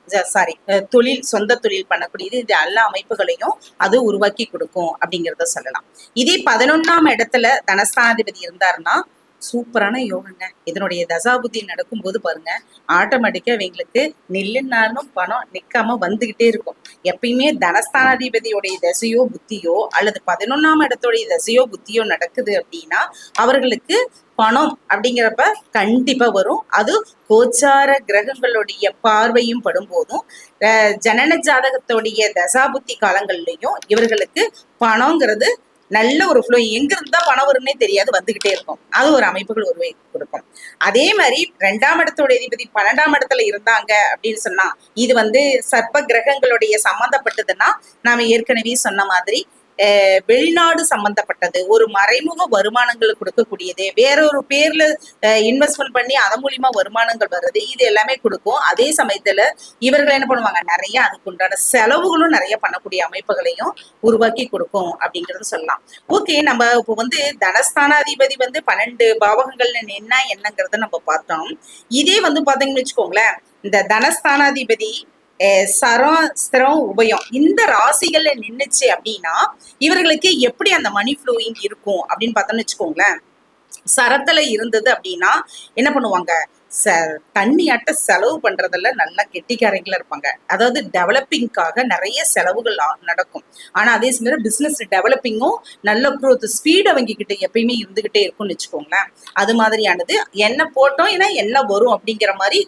தொழில், சொந்த தொழில் பண்ணக்கூடியது, இது எல்லா அமைப்புகளையும் அது உருவாக்கி கொடுக்கும் அப்படிங்கிறத சொல்லலாம். இதே 11ஆம் இடத்துல தனஸ்தானாதிபதி இருந்தாருன்னா சூப்பரான யோகங்க. இதனுடைய தசாபுத்தி நடக்கும் போது பாருங்க ஆட்டோமேட்டிக்கா இவங்களுக்கு நில்லுனாலும் பணம் நிக்காம வந்துகிட்டே இருக்கும். எப்பயுமே தனஸ்தானாதிபதியோடைய தசையோ புத்தியோ அல்லது 11ஆம் இடத்துடைய தசையோ புத்தியோ நடக்குது அப்படின்னா அவர்களுக்கு பணம் அப்படிங்கிறப்ப கண்டிப்பா வரும். அது கோச்சார கிரகங்களுடைய பார்வையும் படும் போதும் ஜனன ஜாதகத்துடைய தசாபுத்தி காலங்கள்லயும் இவர்களுக்கு பணங்கிறது நல்ல ஒரு ஃப்ளோ, எங்க இருந்தா பணம் வரும்னே தெரியாது, வந்துகிட்டே இருக்கும். அது ஒரு அமைப்புகள் உருவாக்கி கொடுக்கும். அதே மாதிரி 2ஆம் இடத்தோட அதிபதி 12ஆம் இடத்துல இருந்தாங்க அப்படின்னு சொன்னா இது வந்து சர்ப்ப கிரகங்களுடைய சம்பந்தப்பட்டதுன்னா நாம ஏற்கனவே சொன்ன மாதிரி வெளிநாடு சம்பந்தப்பட்டது, ஒரு மறைமுக வருமானங்கள் கொடுக்கக்கூடியது, வேறொரு பேர்ல இன்வெஸ்ட்மெண்ட் பண்ணி அதன் மூலியமா வருமானங்கள் வர்றது, இது எல்லாமே கொடுக்கும். அதே சமயத்துல இவர்கள் என்ன பண்ணுவாங்க, நிறைய அதுக்குண்டான செலவுகளும் நிறைய பண்ணக்கூடிய அமைப்புகளையும் உருவாக்கி கொடுக்கும் அப்படிங்கறது சொல்லலாம். ஓகே, நம்ம இப்போ வந்து தனஸ்தானாதிபதி வந்து 12 பாவகங்கள்ல என்னங்கிறத நம்ம பார்த்தோம். இதே வந்து பாத்தீங்கன்னு வச்சுக்கோங்களேன், இந்த தனஸ்தானாதிபதி சரம் ஸ்திரம் உபயம் இந்த ராசிகள்ல நின்னுச்சு அப்படின்னா இவர்களுக்கு எப்படி அந்த மணி ஃப்ளோயிங் இருக்கும் அப்படின்னு பார்த்தோம்னு வச்சுக்கோங்களேன். சரத்துல இருந்தது அப்படின்னா என்ன பண்ணுவாங்க, தண்ணியாட்ட செலவு பண்றதுல நல்லா கெட்டிக்காரங்களா இருப்பாங்க. அதாவது டெவலப்பிங்காக நிறைய செலவுகள் நடக்கும். ஆனா அதே சமயம் பிசினஸ் டெவலப்பிங்கும் நல்ல குரோத் ஸ்பீட் அவங்க கிட்ட எப்பயுமே இருந்துகிட்டே இருக்கும்னு வச்சுக்கோங்களேன். அது மாதிரியானது என்ன போட்டோம் ஏன்னா எல்லாம் வரும் அப்படிங்கிற மாதிரி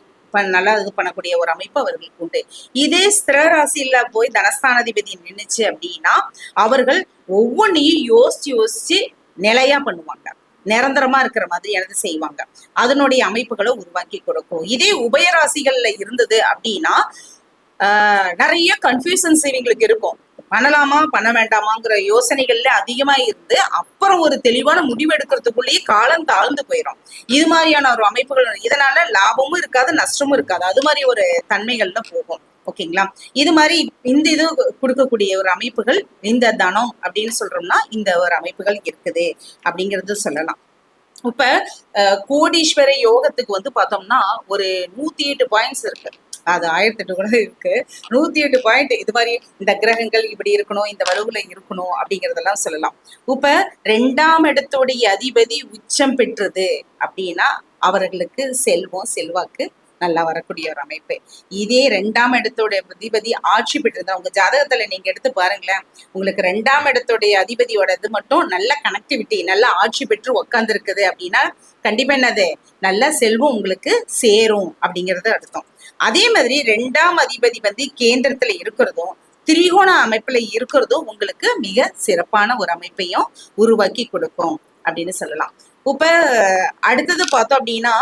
நல்லா இது பண்ணக்கூடிய ஒரு அமைப்பு அவர்களுக்கு உண்டு. இதே ஸ்திர ராசியில போய் தனஸ்தானாதிபதி நின்னுச்சு அப்படின்னா அவர்கள் ஒவ்வொன்றையும் யோசிச்சு யோசிச்சு நிலையா பண்ணுவாங்க, நிரந்தரமா இருக்கிற மாதிரி எனது செய்வாங்க. அதனுடைய அமைப்புகளை உருவாக்கி கொடுக்கும். இதே உபயராசிகள்ல இருந்தது அப்படின்னா நிறைய கன்ஃபியூஷன்ஸ் இவங்களுக்கு இருக்கும். பண்ணலாமா பண்ண வேண்டாமாங்கிற யோசனைகள்ல அதிகமா இருந்து அப்புறம் ஒரு தெளிவான முடிவு எடுக்கிறதுக்குள்ளேயே காலம் தாழ்ந்து போயிடும். இது மாதிரியான ஒரு அமைப்புகள் இதனால லாபமும் இருக்காது நஷ்டமும் இருக்காது, அது மாதிரி ஒரு தன்மைகள்ல போகும். ஓகேங்களா. இது மாதிரி இந்த இது கொடுக்கக்கூடிய ஒரு அமைப்புகள் இந்த தனம் அப்படின்னு சொல்றோம்னா இந்த ஒரு அமைப்புகள் இருக்குது அப்படிங்கறது சொல்லலாம். இப்ப கோடீஸ்வர யோகத்துக்கு வந்து பார்த்தோம்னா ஒரு 108 பாயிண்ட்ஸ் இருக்கு. அது 1008 கூட இருக்கு. 108 பாயிண்ட் இது மாதிரி இந்த கிரகங்கள் இப்படி இருக்கணும், இந்த வலுவுல இருக்கணும் அப்படிங்கறதெல்லாம் சொல்லலாம். இப்ப 2ஆம் இடத்துடைய அதிபதி உச்சம் பெற்றது அப்படின்னா அவர்களுக்கு செல்வம் செல்வாக்கு நல்லா வரக்கூடிய ஒரு அமைப்பு. இதே 2ஆம் இடத்தோட அதிபதி ஆட்சி பெற்றிருந்தா உங்க ஜாதகத்துல நீங்க எடுத்து பாருங்களேன், உங்களுக்கு 2ஆம் இடத்துடைய அதிபதியோட இது மட்டும் நல்ல கனெக்டிவிட்டி நல்ல ஆட்சி பெற்று உட்கார்ந்து இருக்குது அப்படின்னா கண்டிப்பா என்னது நல்ல செல்வம் உங்களுக்கு சேரும் அப்படிங்கறது அர்த்தம். அதே மாதிரி 2ஆம் அதிபதி வந்து கேந்திரத்துல இருக்கிறதும் திரிகோண அமைப்புல இருக்கிறதும் உங்களுக்கு மிக சிறப்பான ஒரு அமைப்பையும் உருவாக்கி கொடுக்கும் அப்படின்னு சொல்லலாம். இப்ப அடுத்தது பார்த்தோம் அப்படின்னா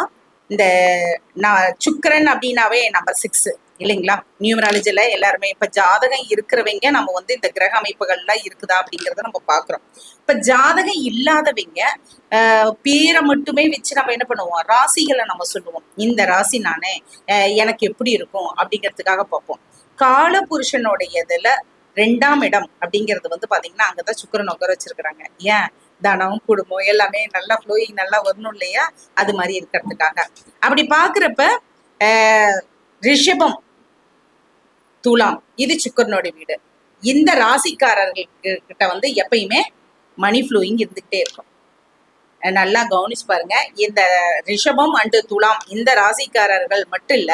இந்த சுக்கிரன் அப்படின்னாவே நம்பர் 6 இல்லைங்களா. நியூமராலஜில எல்லாருமே இப்ப ஜாதகம் இருக்கிறவங்க நம்ம வந்து இந்த கிரக அமைப்புகள்லாம் இருக்குதா அப்படிங்கறத நம்ம பாக்குறோம். இப்ப ஜாதகம் இல்லாதவங்க பேரை மட்டுமே வச்சு நம்ம என்ன பண்ணுவோம், ராசிகளை நம்ம சொல்லுவோம். இந்த ராசி நானே எனக்கு எப்படி இருக்கும் அப்படிங்கிறதுக்காக பார்ப்போம். கால புருஷனுடைய இதுல 2ஆம் இடம் அப்படிங்கிறது வந்து பாத்தீங்கன்னா அங்கதான் சுக்கிரன் உட்கார வச்சிருக்கிறாங்க. ஏன் தனம் குடும்பம் எல்லாமே நல்லா ஃப்ளோயிங் நல்லா வரணும் இல்லையா, அது மாதிரி இருக்கிறதுக்காக. அப்படி பாக்குறப்ப ரிஷபம் துலாம் இது சுக்கிரனுடைய வீடு. இந்த ராசிக்காரர்கிட்ட வந்து எப்பயுமே மணி ஃப்ளோயிங் இருந்துகிட்டே இருக்கும். நல்லா கவனிச்சு பாருங்க. இந்த ரிஷபம் அண்ட் துலாம் இந்த ராசிக்காரர்கள் மட்டும் இல்ல,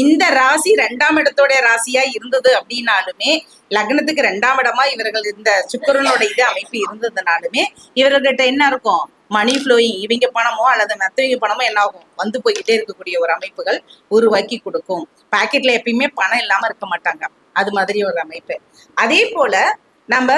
இந்த ராசி 2ஆம் இடத்தோட ராசியா இருந்தது அப்படின்னாலுமே லக்னத்துக்கு 2ஆம் இடமா இவர்கள் இந்த சுக்கிரனோட இது அமைப்பு இருந்ததுனாலுமே இவர்கிட்ட என்ன இருக்கும், மணி ஃப்ளோயிங் இவங்க பணமோ அல்லது மற்றவங்க பணமோ என்ன ஆகும் வந்து போய்கிட்டே இருக்கக்கூடிய ஒரு அமைப்புகள் உருவாக்கி கொடுக்கும். பாக்கெட்ல எப்பயுமே பணம் இல்லாம இருக்க மாட்டாங்க, அது மாதிரி ஒரு அமைப்பு. அதே போல நம்ம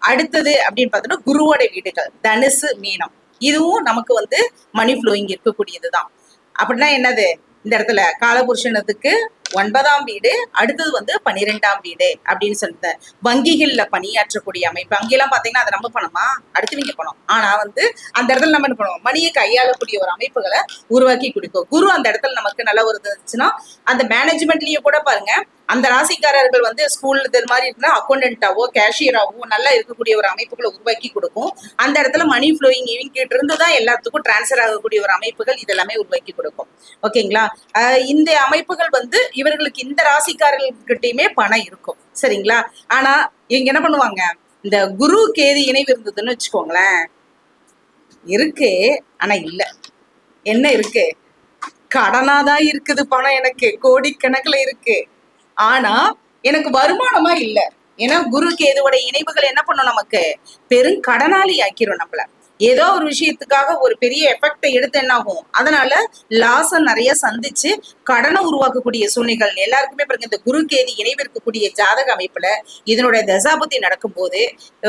அடுத்தது அப்படின்னு பார்த்தோம்னா குருவோட வீடுகள் தனுசு மீனம் இதுவும் நமக்கு வந்து மணி ஃப்ளோயிங் இருக்கக்கூடியதுதான். அப்படின்னா என்னது, இந்த இடத்துல காலபுருஷனத்துக்கு 9ஆம் வீடு, அடுத்தது வந்து 12ஆம் வீடு அப்படின்னு சொல்லிட்டு வங்கிகள்ல பணியாற்றக்கூடிய அமைப்பு. அங்கெல்லாம் பாத்தீங்கன்னா அது நம்ம பணமா அடுத்தவங்க பணம், ஆனா வந்து அந்த இடத்துல நம்ம என்ன பண்ணுவோம், மணியை கையாளக்கூடிய ஒரு அமைப்புகளை உருவாக்கி கொடுக்கும். குரு அந்த இடத்துல நமக்கு நல்ல ஒரு இருந்துச்சுன்னா அந்த மேனேஜ்மெண்ட்லயும் கூட பாருங்க, அந்த ராசிக்காரர்கள் வந்து ஸ்கூல் இது மாதிரி இருந்தா அக்கௌண்டன்டாவோ கேஷியராவோ நல்லா இருக்கக்கூடிய ஒரு அமைப்புகளை உருவாக்கி கொடுக்கும். அந்த இடத்துல மணி ஃப்ளோயிங் இவங்க கிட்ட இருந்துதான் எல்லாத்துக்கும் டிரான்ஸ்ஃபர் ஆகக்கூடிய ஒரு அமைப்புகள் இதெல்லாமே உருவாக்கி கொடுக்கும். ஓகேங்களா. இந்த அமைப்புகள் வந்து இவர்களுக்கு இந்த ராசிக்காரர்கிட்டயுமே பணம் இருக்கும் சரிங்களா. ஆனா இவங்க என்ன பண்ணுவாங்க, இந்த குரு கேது இணைவு இருந்ததுன்னு வச்சுக்கோங்களேன், இருக்கு ஆனா இல்ல என்ன இருக்கு, கடனாதான் இருக்குது பணம், எனக்கு கோடிக்கணக்குல இருக்கு, ஆனா எனக்கு வருமானமா இல்ல. ஏன்னா குரு கேதுவோட இணைவுகள் என்ன பண்ணும், நமக்கு பெரும் கடனாளி ஆக்கிரும் நம்மள. ஏதோ ஒரு விஷயத்துக்காக ஒரு பெரிய எஃபெக்டை எடுத்து என்ன ஆகும், அதனால லாஸ நிறைய சந்திச்சு கடனை உருவாக்கக்கூடிய சூழ்நிலைகள் எல்லாருக்குமே பாருங்க. இந்த குரு கேது இணைவு இருக்கக்கூடிய ஜாதக அமைப்புல இதனுடைய தசாபுத்தி நடக்கும் போது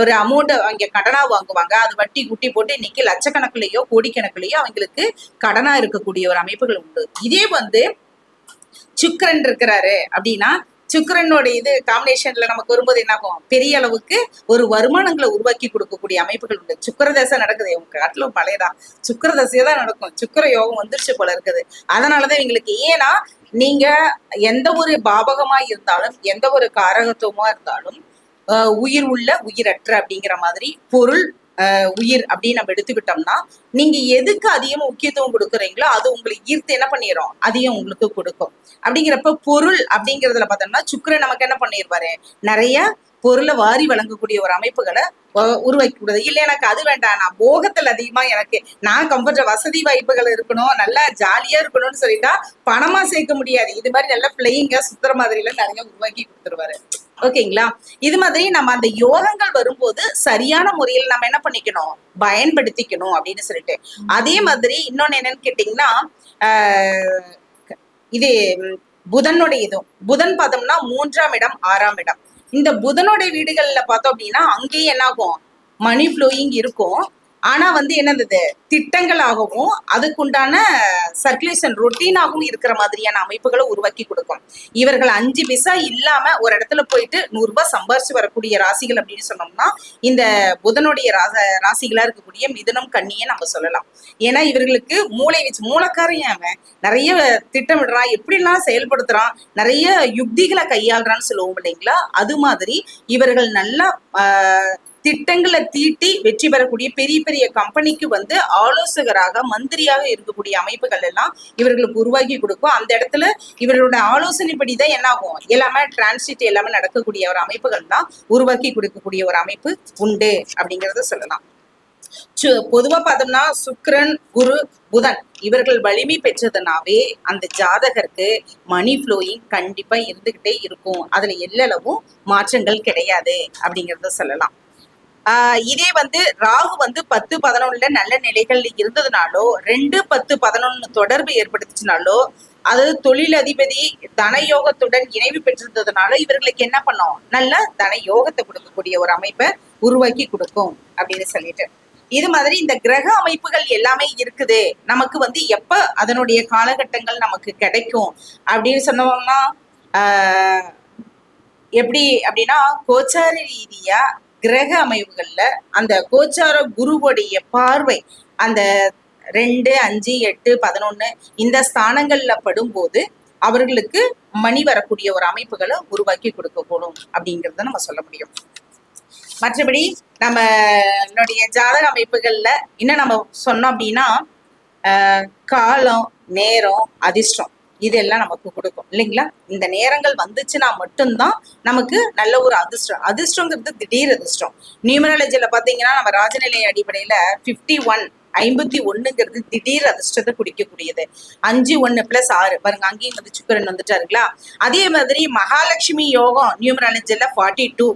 ஒரு அமௌண்ட் அங்க கடனா வாங்குவாங்க, அது வட்டி குட்டி போட்டு இன்னைக்கு லட்சக்கணக்குலயோ கோடிக்கணக்குலயோ அவங்களுக்கு கடனா இருக்கக்கூடிய ஒரு அமைப்புகள் உண்டு. இதே வந்து சுக்கிரன் இருக்கிறாரு அப்படின்னா சுக்கிரனோட இது காம்பினேஷன்ல நமக்கு வரும்போது என்ன ஆகும், பெரிய அளவுக்கு ஒரு வருமானங்களை உருவாக்கி கொடுக்கக்கூடிய அமைப்புகள் உண்டு. சுக்கிர தசை நடக்குது, உங்க காட்டிலும் பழையதான் சுக்கிர தசையை தான் நடக்கும், சுக்கிர யோகம் வந்துருச்சு போல இருக்குது. அதனாலதான் இவங்களுக்கு, ஏன்னா நீங்க எந்த ஒரு பாபகமா இருந்தாலும் எந்த ஒரு காரகத்துவமா இருந்தாலும் உயிர் உள்ள உயிரற்ற அப்படிங்கிற மாதிரி பொருள் உயிர் அப்படின்னு நம்ம எடுத்துக்கிட்டோம்னா, நீங்க எதுக்கு அதிகமா முக்கியத்துவம் கொடுக்குறீங்களோ அது உங்களுக்கு ஈர்த்து என்ன பண்ணிடும், அதையும் உங்களுக்கு கொடுக்கும். அப்படிங்கிறப்ப பொருள் அப்படிங்கிறதுல பார்த்தோம்னா சுக்கிரன் நமக்கு என்ன பண்ணிருப்பாரு, நிறைய பொருளை வாரி வழங்கக்கூடிய ஒரு அமைப்புகளை உருவாக்கி கூடாது. இல்ல எனக்கு அது வேண்டாம், நான் போகத்துல அதிகமா எனக்கு நான் கம்ஃபர்ட் வசதி வாய்ப்புகள் இருக்கணும், நல்லா ஜாலியா இருக்கணும்னு சொல்லிட்டா பணமா சேர்க்க முடியாது. இது மாதிரி நல்லா பிளெயிங்கா சுத்துற மாதிரி எல்லாம் நிறைய உருவாக்கி கொடுத்துருவாரு. ஓகேங்களா? இது மாதிரி நம்ம அந்த யோகங்கள் வரும்போது சரியான முறையில் நம்ம என்ன பண்ணிக்கணும், பயன்படுத்திக்கணும் அப்படின்னு சொல்லிட்டு. அதே மாதிரி இன்னொன்னு என்னன்னு கேட்டீங்கன்னா, இது புதனுடைய இதுவும் புதன் பார்த்தோம்னா 3ஆம் இடம் 6ஆம் இடம். இந்த புதனுடைய வீடுகள்ல பார்த்தோம் அப்படின்னா அங்கேயும் என்ன ஆகும், மணி ஃப்ளோயிங் இருக்கும். ஆனா என்னது திட்டங்களாகவும் அதுக்குண்டான சர்க்குலேஷன் ரொட்டீனாகவும் இருக்கிற மாதிரியான அமைப்புகளை உருவாக்கி கொடுக்கும். இவர்கள் 5 பைசா இல்லாம ஒரு இடத்துல போயிட்டு 100 ரூபாய் சம்பாரிச்சு வரக்கூடிய ராசிகள் அப்படின்னு சொன்னோம்னா இந்த புதனுடைய ராசிகளா இருக்கக்கூடிய மிதுனம் கன்னியை நம்ம சொல்லலாம். ஏன்னா இவர்களுக்கு மூளை வச்சு மூலக்காரையும் அவன் நிறைய திட்டமிடுறான், எப்படிலாம் செயல்படுத்துறான், நிறைய யுக்திகளை கையாளுறான்னு சொல்லுவோம் இல்லைங்களா? அது மாதிரி இவர்கள் நல்லா திட்டங்களை தீட்டி வெற்றி பெறக்கூடிய பெரிய பெரிய கம்பெனிக்கு ஆலோசகராக மந்திரியாக இருக்கக்கூடிய அமைப்புகள் எல்லாம் இவர்களுக்கு உருவாக்கி கொடுக்கும். அந்த இடத்துல இவர்களோட ஆலோசனைப்படிதான் என்ன ஆகும், எல்லாமே டிரான்சிட் எல்லாமே நடக்கக்கூடிய ஒரு அமைப்புகள் தான் உருவாக்கி கொடுக்கக்கூடிய ஒரு அமைப்பு உண்டு அப்படிங்கறத சொல்லலாம். பொதுவா பார்த்தோம்னா சுக்கிரன், குரு, புதன் இவர்கள் வலிமை பெற்றதுனாவே அந்த ஜாதகருக்கு மணி ஃப்ளோயிங் கண்டிப்பா இருந்துகிட்டே இருக்கும். அதுல எல்லளவும் மாற்றங்கள் கிடையாது அப்படிங்கறத சொல்லலாம். இதே ராகு 10-11 நல்ல நிலைகள் இருந்ததுனாலோ 2-10-11 தொடர்பு ஏற்படுத்துச்சுனாலோ அது தொழிலதிபதி தனயோகத்துடன் இணைவு பெற்றிருந்ததுனால இவர்களுக்கு என்ன பண்ணும், நல்ல தன யோகத்தை கொடுக்கக்கூடிய ஒரு அமைப்பை உருவாக்கி கொடுக்கும் அப்படின்னு சொல்லிட்டு. இது மாதிரி இந்த கிரக அமைப்புகள் எல்லாமே இருக்குது. நமக்கு எப்ப அதனுடைய காலகட்டங்கள் நமக்கு கிடைக்கும் அப்படின்னு சொன்னோம்னா எப்படி அப்படின்னா கோச்சார ரீதியா கிரக அமைப்புகள்ல அந்த கோச்சார குருவுடைய பார்வை அந்த 2, 5, 8, 11 இந்த ஸ்தானங்கள்ல படும்போது அவர்களுக்கு மணி வரக்கூடிய ஒரு அமைப்புகளை உருவாக்கி கொடுக்கக்கூடும் அப்படிங்கிறத நம்ம சொல்ல முடியும். மற்றபடி நம்மளுடைய ஜாதக அமைப்புகள்ல இன்னும் நம்ம சொன்னோம் அப்படின்னா காலம், நேரம், அதிர்ஷ்டம் இதெல்லாம் நமக்கு கொடுக்கும் இல்லைங்களா? இந்த நேரங்கள் வந்துச்சுன்னா மட்டும்தான் நமக்கு நல்ல ஒரு அதிர்ஷ்டங்கிறது திடீர் அதிர்ஷ்டம். நியூமராலஜில பாத்தீங்கன்னா நம்ம ராஜநிலை அடிப்படையில 51 திடீர் அதிர்ஷ்டத்தை குடிக்கக்கூடியது. 5 1 + 6 பாருங்க, அங்கேயும் சுக்கிரன் வந்துட்டாருங்களா? அதே மாதிரி மகாலட்சுமி யோகம் நியூமராலஜில 42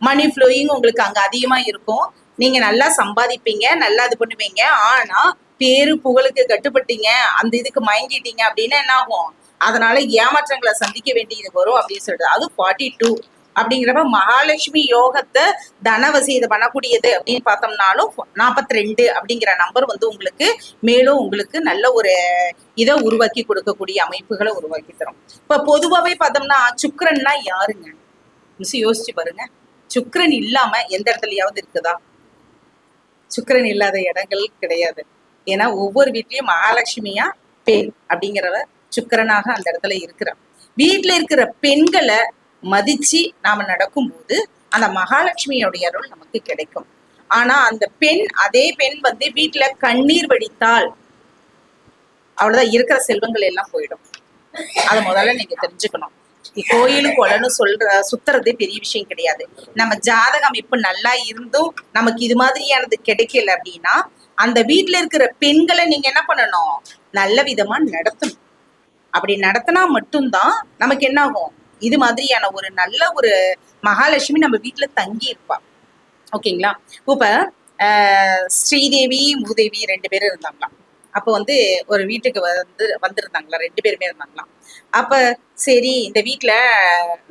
மணி ஃப்ளோயிங் உங்களுக்கு அங்க அதிகமா இருக்கும். நீங்க நல்லா சம்பாதிப்பீங்க, நல்லா இது பண்ணுவீங்க. ஆனா பேரு புகழுக்கு கட்டுப்பட்டீங்க, அந்த இதுக்கு மயங்கிட்டீங்க அப்படின்னா என்ன ஆகும், அதனால ஏமாற்றங்களை சந்திக்க வேண்டியது வரும் அப்படின்னு சொல்றது. அது 42 அப்படிங்கிறப்ப மகாலட்சுமி யோகத்தை தனவசி இதை பண்ணக்கூடியது அப்படின்னு பார்த்தோம்னாலும் 42 அப்படிங்கிற நம்பர் உங்களுக்கு மேலும் உங்களுக்கு நல்ல ஒரு இதை உருவாக்கி கொடுக்கக்கூடிய அமைப்புகளை உருவாக்கி தரும். இப்ப பொதுவாகவே பார்த்தோம்னா சுக்கிரன்னா யாருங்க, யோசிச்சு பாருங்க. சுக்கிரன் இல்லாம எந்த இடத்துலயாவது இருக்குதா? சுக்கிரன் இல்லாத இடங்கள் கிடையாது. ஏன்னா ஒவ்வொரு வீட்லயும் மகாலட்சுமியா பெண் அப்படிங்கிறவ சுக்கிரனாக அந்த இடத்துல இருக்கிறார். வீட்டுல இருக்கிற பெண்களை மதிச்சு நாம நடக்கும்போது அந்த மகாலட்சுமியோடைய அருள் நமக்கு கிடைக்கும். ஆனா அந்த பெண் அதே பெண் வீட்டுல கண்ணீர் வடித்தால் அவ்வளவுதான், இருக்கிற செல்வங்கள் எல்லாம் போயிடும். அதை முதல்ல நீங்க தெரிஞ்சுக்கணும். கோயிலுக்கு கொலன்னு சுத்துறதே பெரிய விஷயம் கிடையாது. நம்ம ஜாதக அமைப்பு நல்லா இருந்தும் நமக்கு இது மாதிரியானது கிடைக்கல அப்படின்னா அந்த வீட்டுல இருக்கிற பெண்களை நீங்க என்ன பண்ணணும், நல்ல விதமா நடத்தணும். அப்படி நடத்தினா மட்டும்தான் நமக்கு என்ன ஆகும், இது மாதிரியான ஒரு நல்ல ஒரு மகாலட்சுமி நம்ம வீட்டுல தங்கி இருப்பா. ஓகேங்களா? இப்ப ஸ்ரீதேவி மூதேவி 2 பேரும் இருந்தாங்களாம். அப்போ ஒரு வீட்டுக்கு வந்திருந்தாங்களா, 2 பேருமே இருந்தாங்களாம். அப்ப சரி இந்த வீட்டுல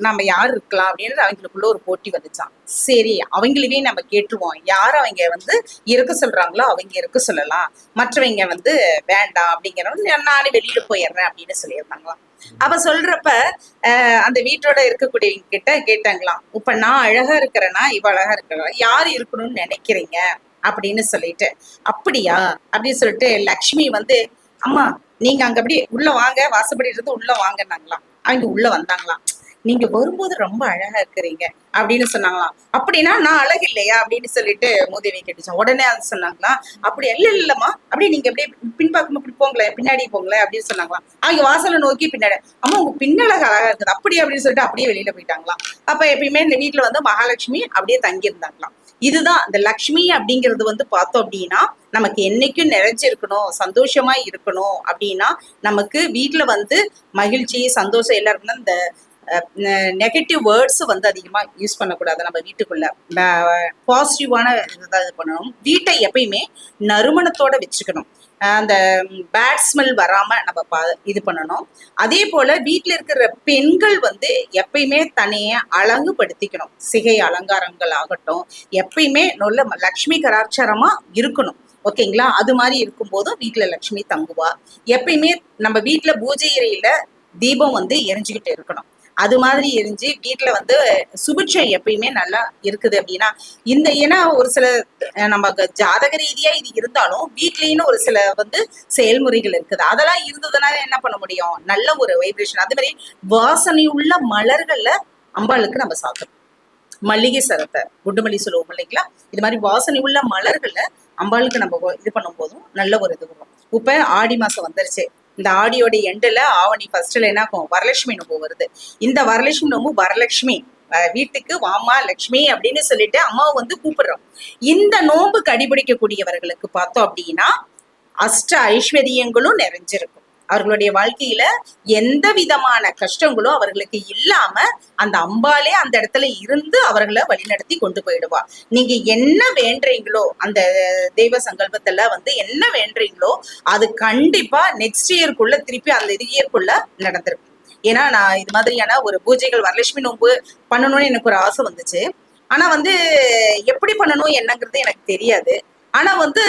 நம்ம யார் இருக்கலாம் அப்படின்னு அவங்களுக்குள்ள ஒரு போட்டி வந்துச்சான். சரி அவங்களவே நம்ம கேட்டுருவோம், யார் அவங்க இருக்க சொல்றாங்களோ அவங்க இருக்க சொல்லலாம், மற்றவங்க வேண்டாம் அப்படிங்கிறவங்க நானே வெளியில போயிடுறேன் அப்படின்னு சொல்லியிருந்தாங்களாம். அப்ப சொல்றப்ப அந்த வீட்டோட இருக்கக்கூடியவங்க கிட்ட கேட்டாங்களாம், இப்ப நான் அழகா இருக்கிறேன்னா இவ அழகா இருக்கிறா, யார் இருக்கணும்னு நினைக்கிறீங்க அப்படின்னு சொல்லிட்டு. அப்படியா அப்படின்னு சொல்லிட்டு லக்ஷ்மி அம்மா நீங்க அங்க அப்படி உள்ள வாங்க, வாசப்படி இருந்து உள்ள வாங்கினாங்களாம். அவங்க உள்ள வந்தாங்களாம். நீங்க வரும்போது ரொம்ப அழகா இருக்கிறீங்க அப்படின்னு சொன்னாங்களாம். அப்படின்னா நான் அழகு இல்லையா அப்படின்னு சொல்லிட்டு மூதேவி கேட்டுச்சோம். உடனே அது சொன்னாங்களா, அப்படி இல்லம்மா, அப்படியே நீங்க அப்படியே பின்பக்கம் இப்படி போங்களேன், பின்னாடி போங்களேன் அப்படின்னு சொன்னாங்களாம். அவங்க வாசலை நோக்கி பின்னாடி, அம்மா உங்க பின்னழகு அழகா இருக்குது அப்படி அப்படின்னு சொல்லிட்டு அப்படியே வெளியில போயிட்டாங்களாம். அப்ப எப்பயுமே இந்த வீட்டுல வந்து மகாலட்சுமி அப்படியே தங்கி இருந்தாங்களாம். இதுதான் இந்த லக்ஷ்மி அப்படிங்கிறது வந்து பார்த்தோம் அப்படின்னா, நமக்கு என்னைக்கும் நிறைஞ்சிருக்கணும், சந்தோஷமா இருக்கணும் அப்படின்னா, நமக்கு வீட்டுல வந்து மகிழ்ச்சி சந்தோஷம் எல்லாருக்கும் இந்த நெகட்டிவ் வேர்ட்ஸ் வந்து அதிகமா யூஸ் பண்ணக்கூடாது. நம்ம வீட்டுக்குள்ள பாசிட்டிவான இது பண்ணணும். வீட்டை எப்பயுமே நறுமணத்தோட வச்சுக்கணும். அந்த பேட் ஸ்மெல் வராம நம்ம இது பண்ணணும். அதே போல வீட்டுல இருக்கிற பெண்கள் வந்து எப்பயுமே தன்னைய அழகுபடுத்திக்கணும். சிகை அலங்காரங்கள் ஆகட்டும், எப்பயுமே நல்ல லக்ஷ்மி கலாச்சாரமா இருக்கணும். ஓகேங்களா? அது மாதிரி இருக்கும் போதும் வீட்டுல லட்சுமி தங்குவா. எப்பயுமே நம்ம வீட்டுல பூஜை அறையில தீபம் வந்து எரிஞ்சுக்கிட்டு இருக்கணும். அது மாதிரி எரிஞ்சு வீட்டுல வந்து சுபிட்சம் எப்பயுமே நல்லா இருக்குது அப்படின்னா, இந்த ஏன்னா ஒரு சில நமக்கு ஜாதக ரீதியா இது இருந்தாலும் வீட்லயும் ஒரு சில வந்து செயல்முறைகள் இருக்குது. அதெல்லாம் இருந்ததுனால என்ன பண்ண முடியும், நல்ல ஒரு வைப்ரேஷன். அதே மாதிரி வாசனை உள்ள மலர்கள்ல அம்பாளுக்கு நம்ம சாப்பிடணும். மல்லிகை சரத்தை குண்டுமல்லி சொல்லுவோம் இல்லைங்களா, இது மாதிரி வாசனை உள்ள மலர்கள்ல அம்பாளுக்கு நம்ம இது பண்ணும் போதும் நல்ல ஒரு இது வரும். இப்ப ஆடி மாசம் வந்துருச்சு. இந்த ஆடியோட எண்டுல ஆவணி ஃபர்ஸ்ட்ல என்ன ஆகும், வரலட்சுமி நோம்பு வருது. இந்த வரலட்சுமி நோம்பு வரலட்சுமி வீட்டுக்கு வாமா லட்சுமி அப்படின்னு சொல்லிட்டு அம்மாவை வந்து கூப்பிடுறோம். இந்த நோம்பு கடைபிடிக்கக்கூடியவர்களுக்கு பார்த்தோம் அப்படின்னா அஷ்ட ஐஸ்வர்யங்களும் நிறைஞ்சிருக்கும். அவர்களுடைய வாழ்க்கையில எந்த விதமான கஷ்டங்களும் அவர்களுக்கு இல்லாம அந்த அம்பாலே அந்த இடத்துல இருந்து அவர்களை வழிநடத்தி கொண்டு போயிடுவா. நீங்க என்ன வேண்டீங்களோ அந்த தெய்வ சங்கல்பத்துல வந்து என்ன வேண்டீங்களோ அது கண்டிப்பா நெக்ஸ்ட் இயர்க்குள்ள திருப்பி அந்த இயர்க்குள்ள நடந்திருக்கும். ஏன்னா நான் இது மாதிரியான ஒரு பூஜைகள் வரலட்சுமி நோன்பு பண்ணணும்னு எனக்கு ஒரு ஆசை வந்துச்சு. ஆனா வந்து எப்படி பண்ணணும் என்னங்கிறது எனக்கு தெரியாது. ஆனா வந்து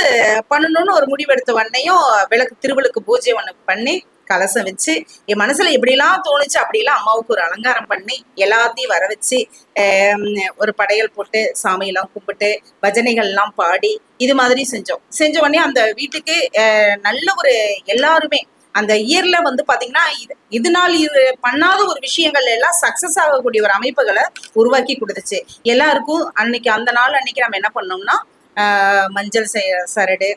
பண்ணணும்னு ஒரு முடிவெடுத்த உடனேயும் விளக்கு திருவிளக்கு பூஜை ஒண்ணு பண்ணி கலசம் வச்சு என் மனசுல எப்படிலாம் தோணுச்சு அப்படிலாம் அம்மாவுக்கு ஒரு அலங்காரம் பண்ணி எல்லாத்தையும் வர வச்சு ஒரு படையல் போட்டு சாமியெல்லாம் கும்பிட்டு பஜனைகள் எல்லாம் பாடி இது மாதிரி செஞ்ச உடனே அந்த வீட்டுக்கு நல்ல ஒரு எல்லாருமே அந்த இயர்ல வந்து பாத்தீங்கன்னா இதனால் பண்ணாத ஒரு விஷயங்கள் எல்லாம் சக்சஸ் ஆகக்கூடிய ஒரு அமைப்புகளை உருவாக்கி கொடுத்துச்சு எல்லாருக்கும். அன்னைக்கு அந்த நாள் அன்னைக்கு நம்ம என்ன பண்ணோம்னா மஞ்சள் சரடு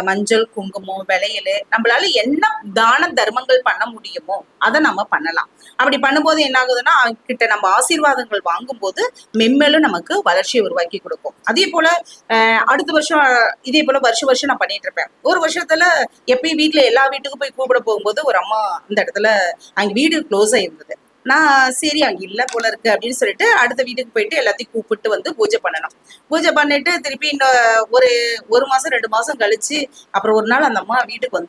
மஞ்சள் குங்குமம் விளையல் நம்மளால என்ன தான தர்மங்கள் பண்ண முடியுமோ அதை நம்ம பண்ணலாம். அப்படி பண்ணும்போது என்ன ஆகுதுன்னா கிட்ட நம்ம ஆசீர்வாதங்கள் வாங்கும் போது மென்மேலும் நமக்கு வளர்ச்சியை உருவாக்கி கொடுக்கும். அதே போல அடுத்த வருஷம் இதே போல வருஷம் நான் பண்ணிட்டு இருப்பேன். ஒரு வருஷத்துல எப்பயும் வீட்டுல எல்லா வீட்டுக்கும் போய் கூப்பிட போகும்போது ஒரு அம்மா அந்த இடத்துல அங்க வீடு க்ளோஸ் ஆயிருந்தது. நான் சரி அங்க இல்ல போல இருக்கு அப்படின்னு சொல்லிட்டு அடுத்த வீட்டுக்கு போயிட்டு எல்லாத்தையும் கூப்பிட்டு வந்து பூஜை பண்ணணும். பூஜை பண்ணிட்டு திருப்பி ஒரு மாசம் 2 மாசம் கழிச்சு அப்புறம் ஒரு நாள் அந்த அம்மா வீட்டுக்கு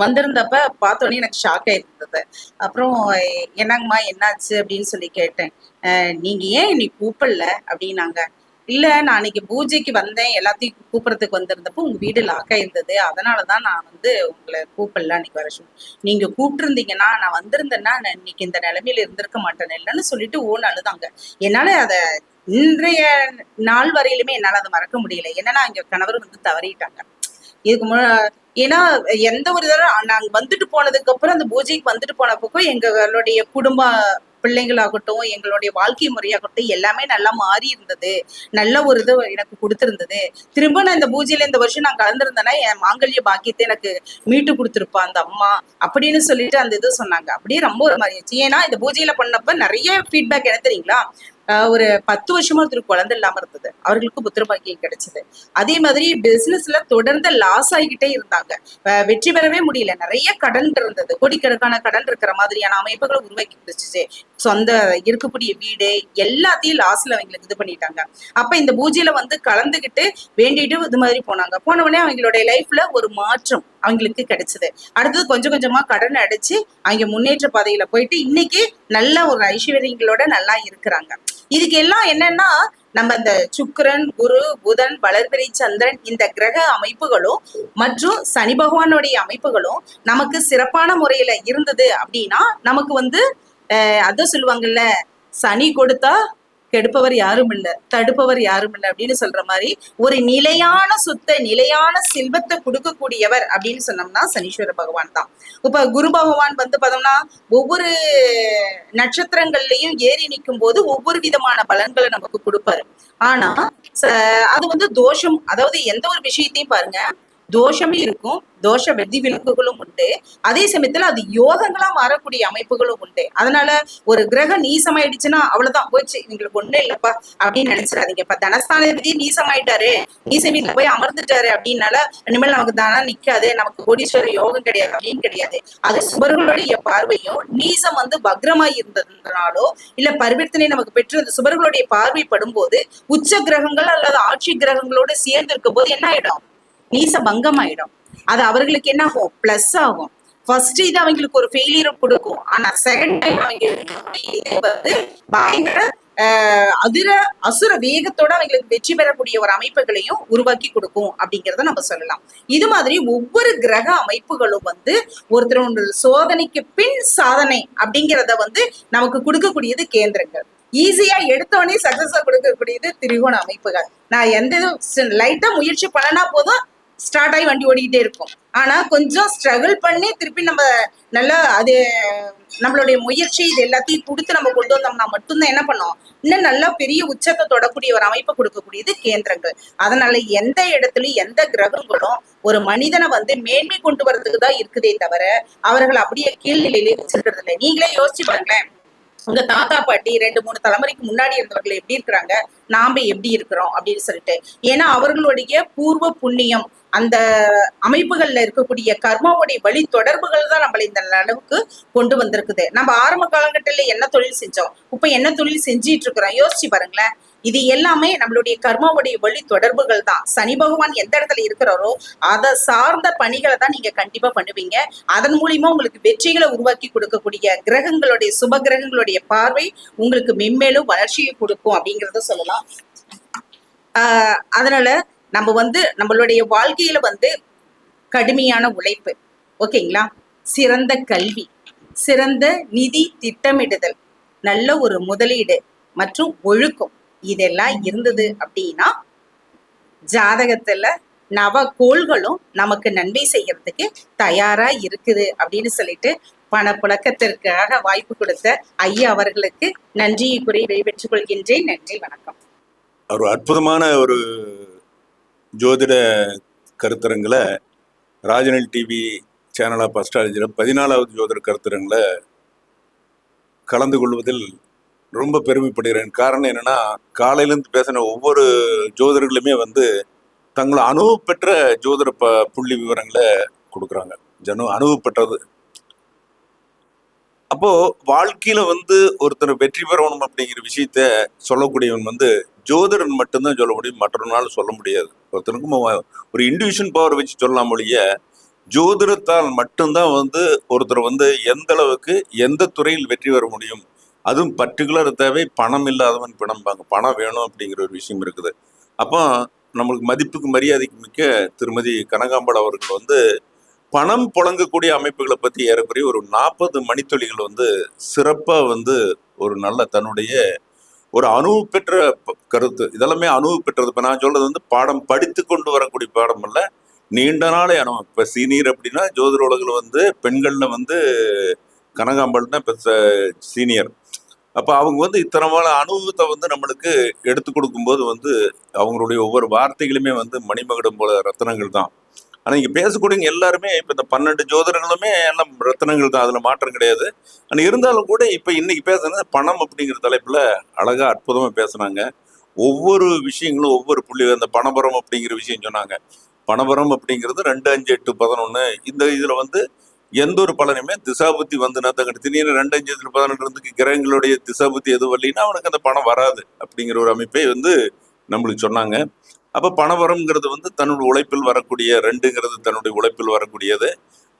வந்திருந்தப்ப பார்த்தோன்னே எனக்கு ஷாக் ஆயிருந்தது. அப்புறம் என்னங்கம்மா என்னாச்சு அப்படின்னு சொல்லி கேட்டேன். நீங்க ஏன் என்னை கூப்பிடல அப்படின்னாங்க. இல்ல நான் அன்னைக்கு பூஜைக்கு வந்தேன், எல்லாத்தையும் கூப்பிடறதுக்கு வந்திருந்தப்போ உங்க வீடு லாக் ஆயிருந்தது, அதனாலதான் நான் வந்து உங்களை கூப்பிடல அன்னைக்கு வர சொல்லி. நீங்க கூப்பிட்டு இருந்தீங்கன்னா நான் வந்திருந்தேன்னா நான் இன்னைக்கு இந்த நிலைமையில இருந்திருக்க மாட்டேன் இல்லைன்னு சொல்லிட்டு அழுதாங்க. என்னால அத இன்றைய நாள் வரையிலுமே என்னால அதை மறக்க முடியல. என்னன்னா இங்க கணவர் வந்து தவறிட்டாங்க. இதுக்கு ஏன்னா எந்த ஒரு தடவை நாங்க வந்துட்டு போனதுக்கு அப்புறம் அந்த பூஜைக்கு வந்துட்டு போன பக்கம் எங்களுடைய குடும்ப பிள்ளைங்களாகட்டும் எங்களுடைய வாழ்க்கை முறையாகட்டும் எல்லாமே நல்லா மாறி இருந்தது. நல்ல ஒரு இது எனக்கு கொடுத்திருந்தது. திரும்ப நான் இந்த பூஜையில இந்த வருஷம் நான் கலந்துருந்தேன்னா என் மாங்கல்ய பாக்கியத்தை எனக்கு மீட்டு கொடுத்துருப்பா அந்த அம்மா அப்படின்னு சொல்லிட்டு அந்த இது சொன்னாங்க. அப்படியே ரொம்ப ஒரு மாதிரி இருந்துச்சு. ஏன்னா இந்த பூஜையில பண்ணப்ப நிறைய ஃபீட்பேக் என்ன தெரியுங்களா, ஒரு 10 வருஷமா ஒருத்தர் குழந்தை இல்லாம இருந்தது, அவர்களுக்கு புத்திர பாக்கியம் கிடைச்சது. அதே மாதிரி பிசினஸ்ல தொடர்ந்து லாஸ் ஆகிக்கிட்டே இருந்தாங்க, வெற்றி பெறவே முடியல, நிறைய கடன் இருந்தது, கோடிக்கணக்கான கடன் இருக்கிற மாதிரியான அமைப்புகளை உருவாக்கி கொடுத்துச்சு. சொந்த இருக்கக்கூடிய வீடு எல்லாத்தையும் லாஸ்ல அவங்களுக்கு இது பண்ணிட்டாங்க. அப்ப இந்த பூஜையில வந்து கலந்துகிட்டு வேண்டிட்டு இது மாதிரி போன உடனே அவங்களுடைய லைஃப்ல ஒரு மாற்றம் அவங்களுக்கு கிடைச்சது. அடுத்தது கொஞ்சம் கொஞ்சமா கடன் அடைச்சு அவங்க முன்னேற்ற பாதையில போயிட்டு இன்னைக்கு நல்ல ஒரு ஐஸ்வர்யங்களோட நல்லா இருக்கிறாங்க. இதுக்கு எல்லாம் என்னன்னா நம்ம இந்த சுக்கிரன் குரு புதன் வளர்பிறை சந்திரன் இந்த கிரக அமைப்புகளும் மற்றும் சனி பகவானுடைய அமைப்புகளும் நமக்கு சிறப்பான முறையில இருந்தது அப்படின்னா நமக்கு வந்து அதான் சொல்லுவாங்கல்ல, சனி கொடுத்தா கெடுப்பவர் யாரும் இல்ல, தடுப்பவர் யாரும் இல்ல அப்படின்னு சொல்ற மாதிரி ஒரு நிலையான சொத்தை, நிலையான செல்வத்தை கொடுக்கக்கூடியவர் அப்படின்னு சொன்னோம்னா சனீஸ்வர பகவான் தான். இப்ப குரு பகவான் வந்து பார்த்தோம்னா ஒவ்வொரு நட்சத்திரங்கள்லயும் ஏறி நிற்கும் போது ஒவ்வொரு விதமான பலன்களை நமக்கு கொடுப்பாரு. ஆனா அது வந்து தோஷம், அதாவது எந்த ஒரு விஷயத்தையும் பாருங்க, தோஷமும் இருக்கும், தோஷ வெதி விலக்குகளும் உண்டு, அதே சமயத்துல அது யோகங்களா மாறக்கூடிய அமைப்புகளும் உண்டு. அதனால ஒரு கிரகம் நீசமாயிடுச்சுன்னா அவ்வளவுதான், போச்சு, எங்களுக்கு ஒண்ணும் இல்லப்பா அப்படின்னு நினைச்சிடாதீங்க. இப்ப தனஸ்தானபதி நீசமாயிட்டாரு, நீச வீட்டுல போய் அமர்ந்துட்டாரு அப்படின்னால இனிமேல் நமக்கு தனம் நிக்காது, நமக்கு கோடீஸ்வர யோகம் கிடையாது அப்படின்னு கிடையாது. அது சுபர்களுடைய பார்வையும் நீசம் வந்து வக்ரமாய் இருந்ததுனாலோ இல்ல பரிவர்த்தனை நமக்கு பெற்று அந்த சுபர்களுடைய பார்வை படும்போது உச்ச கிரகங்கள் அல்லது ஆட்சி கிரகங்களோட சேர்ந்து இருக்கும் போது என்ன ஆயிடும், நீச பங்கம் ஆயிடும். அது அவர்களுக்கு என்ன ஆகும், பிளஸ் ஆகும். ஃபர்ஸ்ட் இது அவங்களுக்கு ஒரு ஃபெயிலியர் கொடுக்கும், ஆனா செகண்ட் டைம் அவங்க வந்து பயங்கர அசுர வேகத்தோட அவங்களுக்கு வெற்றி பெறக்கூடிய ஒரு அமைப்புகளையும் உருவாக்கி கொடுக்கும் அப்படிங்கிறத நம்ம சொல்லலாம். இது மாதிரி ஒவ்வொரு கிரக அமைப்புகளும் வந்து ஒருத்தர் சோதனைக்கு பின் சாதனை அப்படிங்கிறத வந்து நமக்கு கொடுக்கக்கூடியது கேந்திரங்கள். ஈஸியா எடுத்தோடனே சக்சஸா கொடுக்கக்கூடியது திரிகோண அமைப்புகள். நான் எந்த இதுவும் லைட்டா முயற்சி பண்ணனா போதும், ஸ்டார்ட் ஆகி வண்டி ஓடிக்கிட்டே இருக்கும். ஆனா கொஞ்சம் ஸ்ட்ரகிள் பண்ணி திருப்பி நம்ம நல்லா அது நம்மளுடைய முயற்சி இது எல்லாத்தையும் கொடுத்து நம்ம கொண்டு வந்தோம்னா மட்டும்தான் என்ன பண்ணோம், இன்னும் நல்லா பெரிய உச்சத்தை தொடக்கூடிய ஒரு அமைப்பை கொடுக்கக்கூடியது கேந்திரங்கள். அதனால எந்த இடத்துலயும் எந்த கிரகங்களும் ஒரு மனிதனை வந்து மேன்மை கொண்டு வர்றதுக்கு தான் இருக்குதே தவிர அவர்கள் அப்படியே கீழ்நிலையிலே வச்சிருக்கிறது இல்லை. நீங்களே யோசிச்சு பாருங்களேன், உங்க தாத்தா பாட்டி 2-3 தலைமுறைக்கு முன்னாடி இருந்தவர்கள் எப்படி இருக்கிறாங்க, நாம எப்படி இருக்கிறோம் அப்படின்னு சொல்லிட்டு. ஏன்னா அவர்களுடைய பூர்வ புண்ணியம், அந்த அமைப்புகள்ல இருக்கக்கூடிய கர்மாவுடைய வழி தொடர்புகள் தான் நம்மள இந்த அளவுக்கு கொண்டு வந்திருக்குது. நம்ம ஆரம்ப காலகட்டத்துல என்ன தொழில் செஞ்சோம், இப்ப என்ன தொழில் செஞ்சிட்டு இருக்கிறோம், யோசிச்சு பாருங்களேன். இது எல்லாமே நம்மளுடைய கர்மாவுடைய வழி தொடர்புகள் தான். சனி பகவான் எந்த இடத்துல இருக்கிறாரோ அதை சார்ந்த பணிகளை தான் நீங்க கண்டிப்பா பண்ணுவீங்க. அதன் மூலியமா உங்களுக்கு வெற்றிகளை உருவாக்கி கொடுக்கக்கூடிய கிரகங்களுடைய சுப கிரகங்களுடைய பார்வை உங்களுக்கு மென்மேலும் வளர்ச்சியை கொடுக்கும் அப்படிங்கிறத சொல்லலாம். அதனால நம்ம வந்து நம்மளுடைய வாழ்க்கையில வந்து கடுமையான உழைப்பு, ஓகேங்களா, சிறந்த கல்வி, சிறந்த நிதி திட்டமிடுதல், நல்ல ஒரு முதலீடு மற்றும் ஒழுக்கம் இதெல்லாம் இருந்தது அப்படின்னா ஜாதகத்துல நவ கோள்களும் நமக்கு நன்மை செய்யறதுக்கு தயாரா இருக்குது அப்படின்னு சொல்லிட்டு பணப்புழக்கத்திற்காக வாய்ப்பு கொடுத்த ஐயா அவர்களுக்கு நன்றியை கூறி விடைபெற்றுக் கொள்கின்றேன். நன்றி, வணக்கம். ஒரு அற்புதமான ஒரு ஜோதிட கருத்தரங்களை ராஜனல் டிவி சேனல் ஆஃப் அஸ்ட்ராலஜியில் 14வது ஜோதிட கருத்தரங்களை கலந்து கொள்வதில் ரொம்ப பெருமைப்படுகிறேன். காரணம் என்னன்னா, காலையிலேருந்து பேசின ஒவ்வொரு ஜோதிடர்களுமே வந்து தங்களை அனுபவ பெற்ற ஜோதிட புள்ளி விவரங்களை கொடுக்குறாங்க. அனுபவ பெற்றது. அப்போ வாழ்க்கையில வந்து ஒருத்தர் வெற்றி பெறணும் அப்படிங்கிற விஷயத்த சொல்லக்கூடியவன் வந்து ஜோதிடன் மட்டும்தான் சொல்ல முடியும், மற்றொரு சொல்ல முடியாது. ஒருத்தருக்கும் ஒரு இண்டிவிஜுவல் பவர் வச்சு சொல்லலாம் ஒழிய ஜோதிடத்தால் மட்டும்தான் வந்து ஒருத்தர் வந்து எந்த அளவுக்கு எந்த துறையில் வெற்றி பெற முடியும். அதுவும் பர்டிகுலர் தேவை பணம் இல்லாதவன் பிணம்பாங்க. பணம் வேணும் அப்படிங்கிற ஒரு விஷயம் இருக்குது. அப்போ நம்மளுக்கு மதிப்புக்கு மரியாதைக்கு மிக்க திருமதி கனகாம்பாள் அவர்கள் வந்து பணம் புழங்கக்கூடிய அமைப்புகளை பற்றி ஏறக்குறைய ஒரு 40 மணித்துளிகள் வந்து சிறப்பாக வந்து ஒரு நல்ல தன்னுடைய ஒரு அனுபவ பெற்ற கருத்து, இதெல்லாமே அனுபவ பெற்றது. இப்போ நான் சொல்றது வந்து பாடம் படித்து கொண்டு வரக்கூடிய பாடம் அல்ல, நீண்ட நாளே அனுபவம். இப்போ சீனியர் அப்படின்னா ஜோதிட உலகில் வந்து பெண்களில் வந்து கனகாம்பாள் தான் இப்போ சீனியர். அப்போ அவங்க வந்து இத்தனை அனுபவத்தை வந்து நம்மளுக்கு எடுத்து கொடுக்கும்போது வந்து அவங்களுடைய ஒவ்வொரு வார்த்தைகளுமே வந்து மணிமகுடம் போல ரத்தனங்கள் தான். ஆனால் இங்கே பேசக்கூடியவங்க எல்லாருமே இப்போ இந்த 12 ஜோதிடர்களுமே எல்லாம் ரத்தனங்கள் தான், அதில் மாற்றம் கிடையாது. ஆனால் இருந்தாலும் கூட இப்போ இன்னைக்கு பேசுறது பணம் அப்படிங்கிற தலைப்பில் அழகாக அற்புதமாக பேசுனாங்க. ஒவ்வொரு விஷயங்களும் ஒவ்வொரு புள்ளி, அந்த பணபரம் அப்படிங்கிற விஷயம் சொன்னாங்க. பணபரம் அப்படிங்கிறது 2, 5, 8, 11 இந்த இதில் வந்து எந்த ஒரு பலனுமே திசாபுத்தி வந்து திடீர்னு 2, 5, 8, 11 கிரகங்களுடைய திசாபுத்தி எதுவும் வரலைன்னா அவனுக்கு அந்த பணம் வராது அப்படிங்கிற ஒரு அமைப்பை வந்து நம்மளுக்கு சொன்னாங்க. அப்போ பணவரம்ங்கிறது வந்து தன்னுடைய உழைப்பில் வரக்கூடிய, 2ங்கிறது தன்னுடைய உழைப்பில் வரக்கூடியது,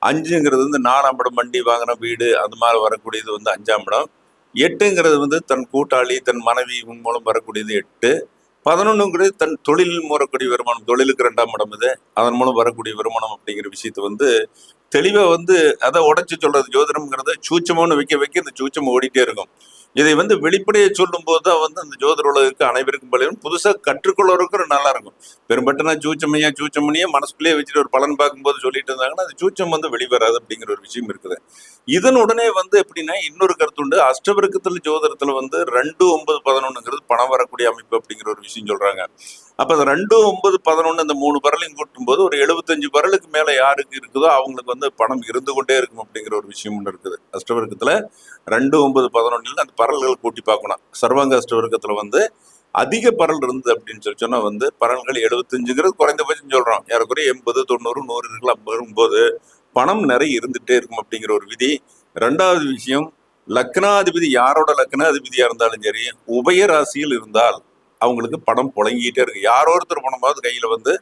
5ங்கிறது வந்து 4ஆம் இடம், வண்டி வாங்கின வீடு அது மாதிரி வரக்கூடியது வந்து 5ஆம் இடம், 8ங்கிறது வந்து தன் கூட்டாளி தன் மனைவி இவங்க மூலம் வரக்கூடியது 8, 11ங்கிறது தன் தொழில் வரக்கூடிய வருமானம், தொழிலுக்கு 2ஆம் இடம் இது, அதன் மூலம் வரக்கூடிய வருமானம் அப்படிங்கிற விஷயத்தை வந்து தெளிவாக வந்து அதை உடைச்சு சொல்றது. ஜோதிடம்ங்கிறத சூச்சமோன்னு வைக்க இந்த சூச்சம் ஓடிட்டே இருக்கும். இதை வந்து வெளிப்படையை சொல்லும் போது தான் வந்து அந்த ஜோதிட உலகுக்கு அனைவருக்கும் பலரும் புதுசா கற்றுக்கொள்ளவருக்கும் நல்லா இருக்கும். பெரும்பட்டனா சூச்சமணியே மனசுக்குள்ளேயே வச்சுட்டு ஒரு பலன் பார்க்கும்போது சொல்லிட்டு இருந்தாங்கன்னா அது சூச்சம் வந்து வெளிவராது அப்படிங்கிற ஒரு விஷயம் இருக்குது. இதனுடனே வந்து எப்படின்னா இன்னொரு கருத்து உண்டு. அஷ்டவர்க்கத்துல ஜோதிடத்துல வந்து 2 9 11ங்கிறது பணம் வரக்கூடிய அமைப்பு அப்படிங்கிற ஒரு விஷயம் சொல்றாங்க. அப்ப அந்த 2 9 11 இந்த 3 பரலையும் கூட்டும் போது ஒரு 75 பரலுக்கு மேல யாருக்கு இருக்குதோ அவங்களுக்கு வந்து பணம் இருந்து கொண்டே இருக்கும் அப்படிங்கிற ஒரு விஷயம் ஒன்று இருக்குது. அஷ்டவர்க்கத்துல 2 9 11 அந்த பரல்கள் கூட்டி பார்க்கணும். சர்வாங்க அஷ்டவர்க்கத்துல வந்து அதிக பரல் இருந்தது அப்படின்னு சொன்னா வந்து பரல்கள் 75ங்கிறது குறைந்தபட்சம் சொல்றோம். ஏறக்குறைய 80 90 100 இருக்கலாம் வரும்போது பணம் நிறைய இருந்துட்டே இருக்கும் அப்படிங்கிற ஒரு விதி. 2வது விஷயம், லக்னாதிபதி யாரோட லக்னாதிபதியா இருந்தாலும் சரி உபய ராசியில் இருந்தால் அவங்களுக்கு பணம் புழங்கிட்டே இருக்கு. யாரோ ஒருத்தர் பணமாவது கையில வந்து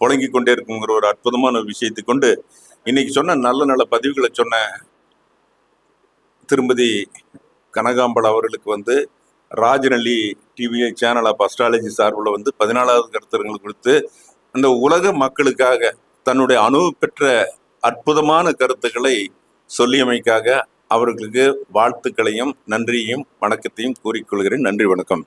புழங்கி கொண்டே இருக்குங்கிற ஒரு அற்புதமான ஒரு விஷயத்தை கொண்டு இன்னைக்கு சொன்ன நல்ல நல்ல பதிவுகளை சொன்ன திருமதி கனகாம்பல் அவர்களுக்கு வந்து ராஜநல்லி டிவி சேனல் ஆஃப் அஸ்ட்ராலஜி சார்பில் வந்து 14வது கருத்தரங்கள் கொடுத்து அந்த உலக மக்களுக்காக தன்னுடைய அனுபவ பெற்ற அற்புதமான கருத்துக்களை சொல்லியமைக்காக அவர்களுக்கு வாழ்த்துக்களையும் நன்றியையும் வணக்கத்தையும் கூறிக்கொள்கிறேன். நன்றி, வணக்கம்.